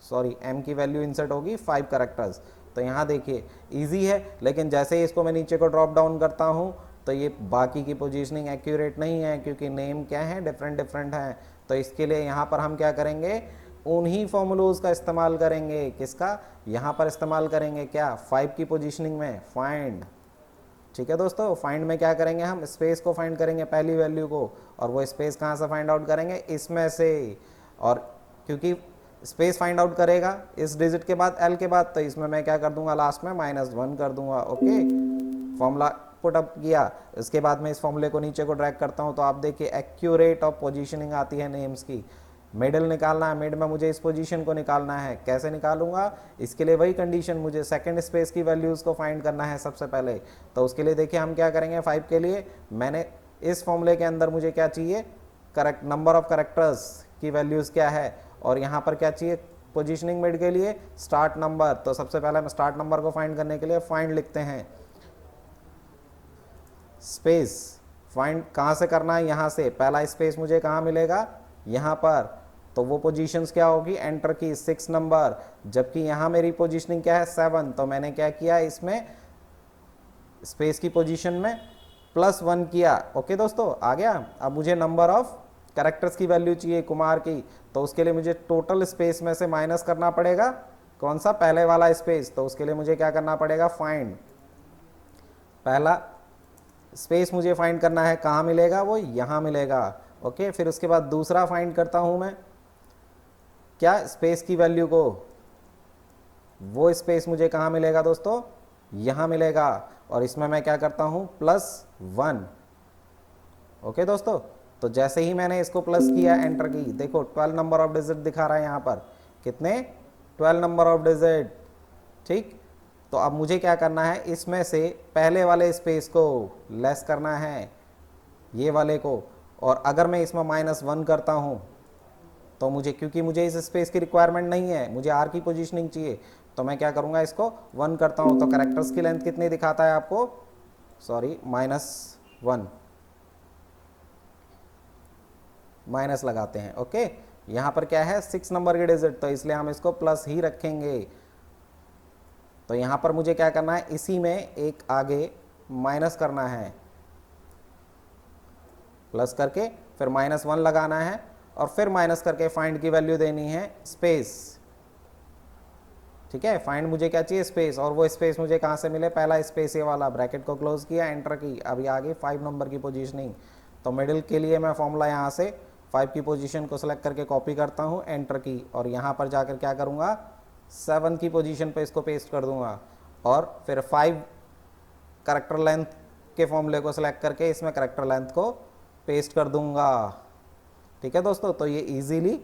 सॉरी एम की वैल्यू इंसर्ट होगी 5 कैरेक्टर्स। तो यहाँ देखिए इजी है, लेकिन जैसे ही इसको मैं नीचे को ड्रॉप डाउन करता हूँ तो ये बाकी की पोजीशनिंग एक्यूरेट नहीं है, क्योंकि नेम क्या है, डिफरेंट हैं। तो इसके लिए यहाँ पर हम क्या करेंगे, उन्हीं फॉर्मूलोज का इस्तेमाल करेंगे, किसका, यहाँ पर इस्तेमाल करेंगे क्या, 5 की पोजीशनिंग में फाइंड। ठीक है दोस्तों, फाइंड में क्या करेंगे, हम स्पेस को फाइंड करेंगे पहली वैल्यू को, और वो स्पेस कहाँ से फाइंड आउट करेंगे, इसमें से। और क्योंकि स्पेस फाइंड आउट करेगा इस डिजिट के बाद, एल के बाद, तो इसमें मैं क्या कर दूंगा, लास्ट में -1 कर दूंगा। ओके, फॉर्मूला पुट अप किया, इसके बाद मैं इस फॉर्मूले को नीचे को ड्रैग करता हूँ, तो आप देखिए एक्यूरेट ऑफ पोजीशनिंग आती है नेम्स की। मिडल निकालना है, मिड में मुझे इस पोजीशन को निकालना है, कैसे निकालूंगा, इसके लिए वही कंडीशन, मुझे सेकंड स्पेस की वैल्यूज़ को फाइंड करना है सबसे पहले। तो उसके लिए देखिए हम क्या करेंगे, 5 के लिए मैंने इस फॉर्मूले के अंदर मुझे क्या चाहिए, करेक्ट नंबर ऑफ करेक्टर्स की वैल्यूज़ क्या है, और यहाँ पर क्या चाहिए पोजीशनिंग मिड के लिए, स्टार्ट नंबर। तो सबसे पहले हम स्टार्ट नंबर को फाइंड करने के लिए फाइंड लिखते हैं, स्पेस फाइंड कहाँ से करना है, यहाँ से, पहला स्पेस मुझे कहाँ मिलेगा, यहाँ पर, तो वो पोजीशंस क्या होगी, एंटर की, 6 नंबर, जबकि यहाँ मेरी पोजीशनिंग क्या है, 7, तो मैंने क्या किया, इसमें स्पेस की पोजीशन में +1 किया। ओके दोस्तों, आ गया। अब मुझे नंबर ऑफ कैरेक्टर्स की वैल्यू चाहिए कुमार की, तो उसके लिए मुझे टोटल स्पेस में से माइनस करना पड़ेगा, कौन सा, पहले वाला स्पेस। तो उसके लिए मुझे क्या करना पड़ेगा, फाइंड, पहला स्पेस मुझे फाइंड करना है, कहाँ मिलेगा, वो यहाँ मिलेगा। ओके, फिर उसके बाद दूसरा फाइंड करता हूँ मैं, क्या, स्पेस की वैल्यू को, वो स्पेस मुझे कहाँ मिलेगा दोस्तों, यहाँ मिलेगा, और इसमें मैं क्या करता हूँ, +1। ओके दोस्तों, तो जैसे ही मैंने इसको प्लस किया, एंटर की, देखो 12 नंबर ऑफ डिजिट दिखा रहा है यहाँ पर, कितने, 12 नंबर ऑफ डिजिट। ठीक, तो अब मुझे क्या करना है, इसमें से पहले वाले स्पेस को लेस करना है, ये वाले को, और अगर मैं इसमें -1 करता हूँ तो मुझे, क्योंकि मुझे इस स्पेस की रिक्वायरमेंट नहीं है, मुझे आर की पोजीशनिंग चाहिए, तो मैं क्या करूँगा, इसको 1 करता हूँ, तो कैरेक्टर्स की लेंथ कितनी दिखाता है आपको, सॉरी -1, माइनस लगाते हैं। ओके, यहाँ पर क्या है, 6 नंबर के डिजिट, तो इसलिए हम इसको प्लस ही रखेंगे। तो यहाँ पर मुझे क्या करना है, इसी में एक आगे माइनस करना है, प्लस करके फिर -1 लगाना है, और फिर माइनस करके फाइंड की वैल्यू देनी है स्पेस। ठीक है, फाइंड मुझे क्या चाहिए, स्पेस, और वो स्पेस मुझे कहाँ से मिले, पहला स्पेस ये वाला, ब्रैकेट को क्लोज किया, एंटर की, अभी आगे 5 नंबर की पोजीशनिंग। तो मिडिल के लिए मैं फॉर्मूला यहाँ से 5 की पोजीशन को सिलेक्ट करके कॉपी करता हूँ, एंटर की, और यहाँ पर जाकर क्या करूँगा, 7 की पोजीशन पे इसको पेस्ट कर दूँगा, और फिर 5 करेक्टर लेंथ के फॉर्मूले को सिलेक्ट करके इसमें करेक्टर लेंथ को पेस्ट कर दूँगा। ठीक है दोस्तों, तो ये इजीली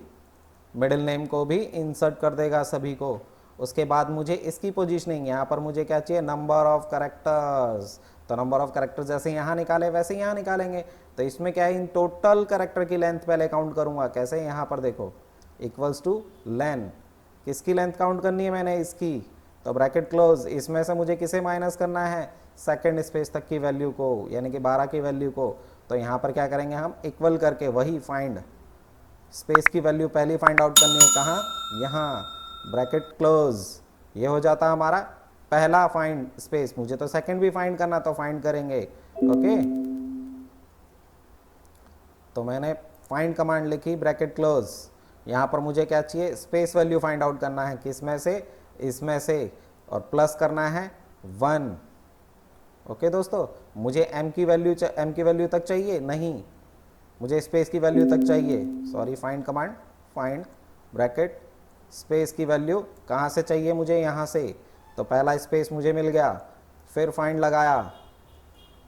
मिडिल नेम को भी इंसर्ट कर देगा सभी को। उसके बाद मुझे इसकी पोजीशनिंग, यहाँ पर मुझे क्या चाहिए, नंबर ऑफ करेक्टर्स, तो नंबर ऑफ कैरेक्टर जैसे यहाँ निकाले वैसे यहाँ निकालेंगे। तो इसमें क्या है, इन टोटल कैरेक्टर की लेंथ पहले काउंट करूँगा। कैसे, यहाँ पर देखो इक्वल्स टू लेन, किसकी लेंथ काउंट करनी है मैंने, इसकी। तो ब्रैकेट क्लोज, इसमें से मुझे किसे माइनस करना है, सेकंड स्पेस तक की वैल्यू को, यानी कि 12 की वैल्यू को। तो यहाँ पर क्या करेंगे हम, इक्वल करके वही फाइंड स्पेस की वैल्यू पहली फाइंड आउट करनी है, कहाँ, यहाँ, ब्रैकेट क्लोज। ये हो जाता हमारा पहला फाइंड स्पेस। मुझे तो सेकंड भी फाइंड करना, तो फाइंड करेंगे। ओके, तो मैंने फाइंड कमांड लिखी, ब्रैकेट क्लोज। यहाँ पर मुझे क्या चाहिए, स्पेस वैल्यू फाइंड आउट करना है, किसमें से, इसमें से, और प्लस करना है 1। ओके दोस्तों, मुझे m की वैल्यू तक चाहिए नहीं, मुझे स्पेस की वैल्यू तक चाहिए। Sorry, find command, find bracket space की वैल्यू कहाँ से चाहिए मुझे, यहाँ से। तो पहला स्पेस मुझे मिल गया, फिर फाइंड लगाया,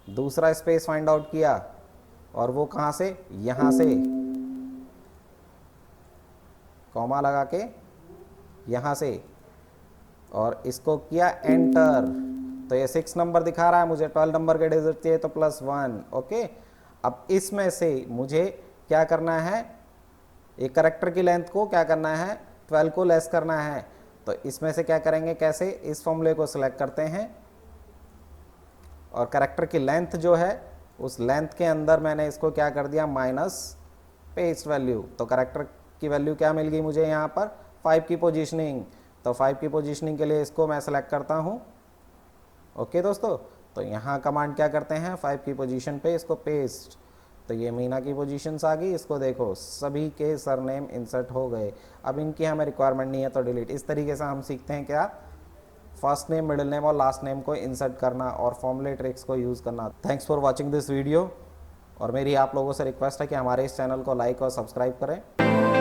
दूसरा स्पेस फाइंड आउट किया, और वो कहाँ से, यहाँ से, कॉमा लगा के यहाँ से, और इसको किया एंटर। तो ये 6 नंबर दिखा रहा है, मुझे 12 नंबर के डिजिट चाहिए, तो +1। ओके, अब इसमें से मुझे क्या करना है, एक कैरेक्टर की लेंथ को क्या करना है, 12 को लेस करना है। तो इसमें से क्या करेंगे, कैसे, इस फॉर्मूले को सिलेक्ट करते हैं, और कैरेक्टर की लेंथ जो है उस लेंथ के अंदर मैंने इसको क्या कर दिया, माइनस पेस्ट वैल्यू। तो कैरेक्टर की वैल्यू क्या मिल गई मुझे यहाँ पर, 5 की पोजीशनिंग। तो 5 की पोजीशनिंग के लिए इसको मैं सेलेक्ट करता हूँ। ओके दोस्तों, तो यहाँ कमांड क्या करते हैं, 5 की पोजीशन पे इसको पेस्ट। तो ये मीना की पोजीशंस आ गई, इसको देखो सभी के सरनेम इंसर्ट हो गए। अब इनकी हमें रिक्वायरमेंट नहीं है तो डिलीट। इस तरीके से हम सीखते हैं क्या, फर्स्ट नेम, मिडिल नेम और लास्ट नेम को इंसर्ट करना और फॉर्मूले ट्रिक्स को यूज़ करना। Thanks for watching this video, और मेरी आप लोगों से रिक्वेस्ट है कि हमारे इस चैनल को लाइक और सब्सक्राइब करें।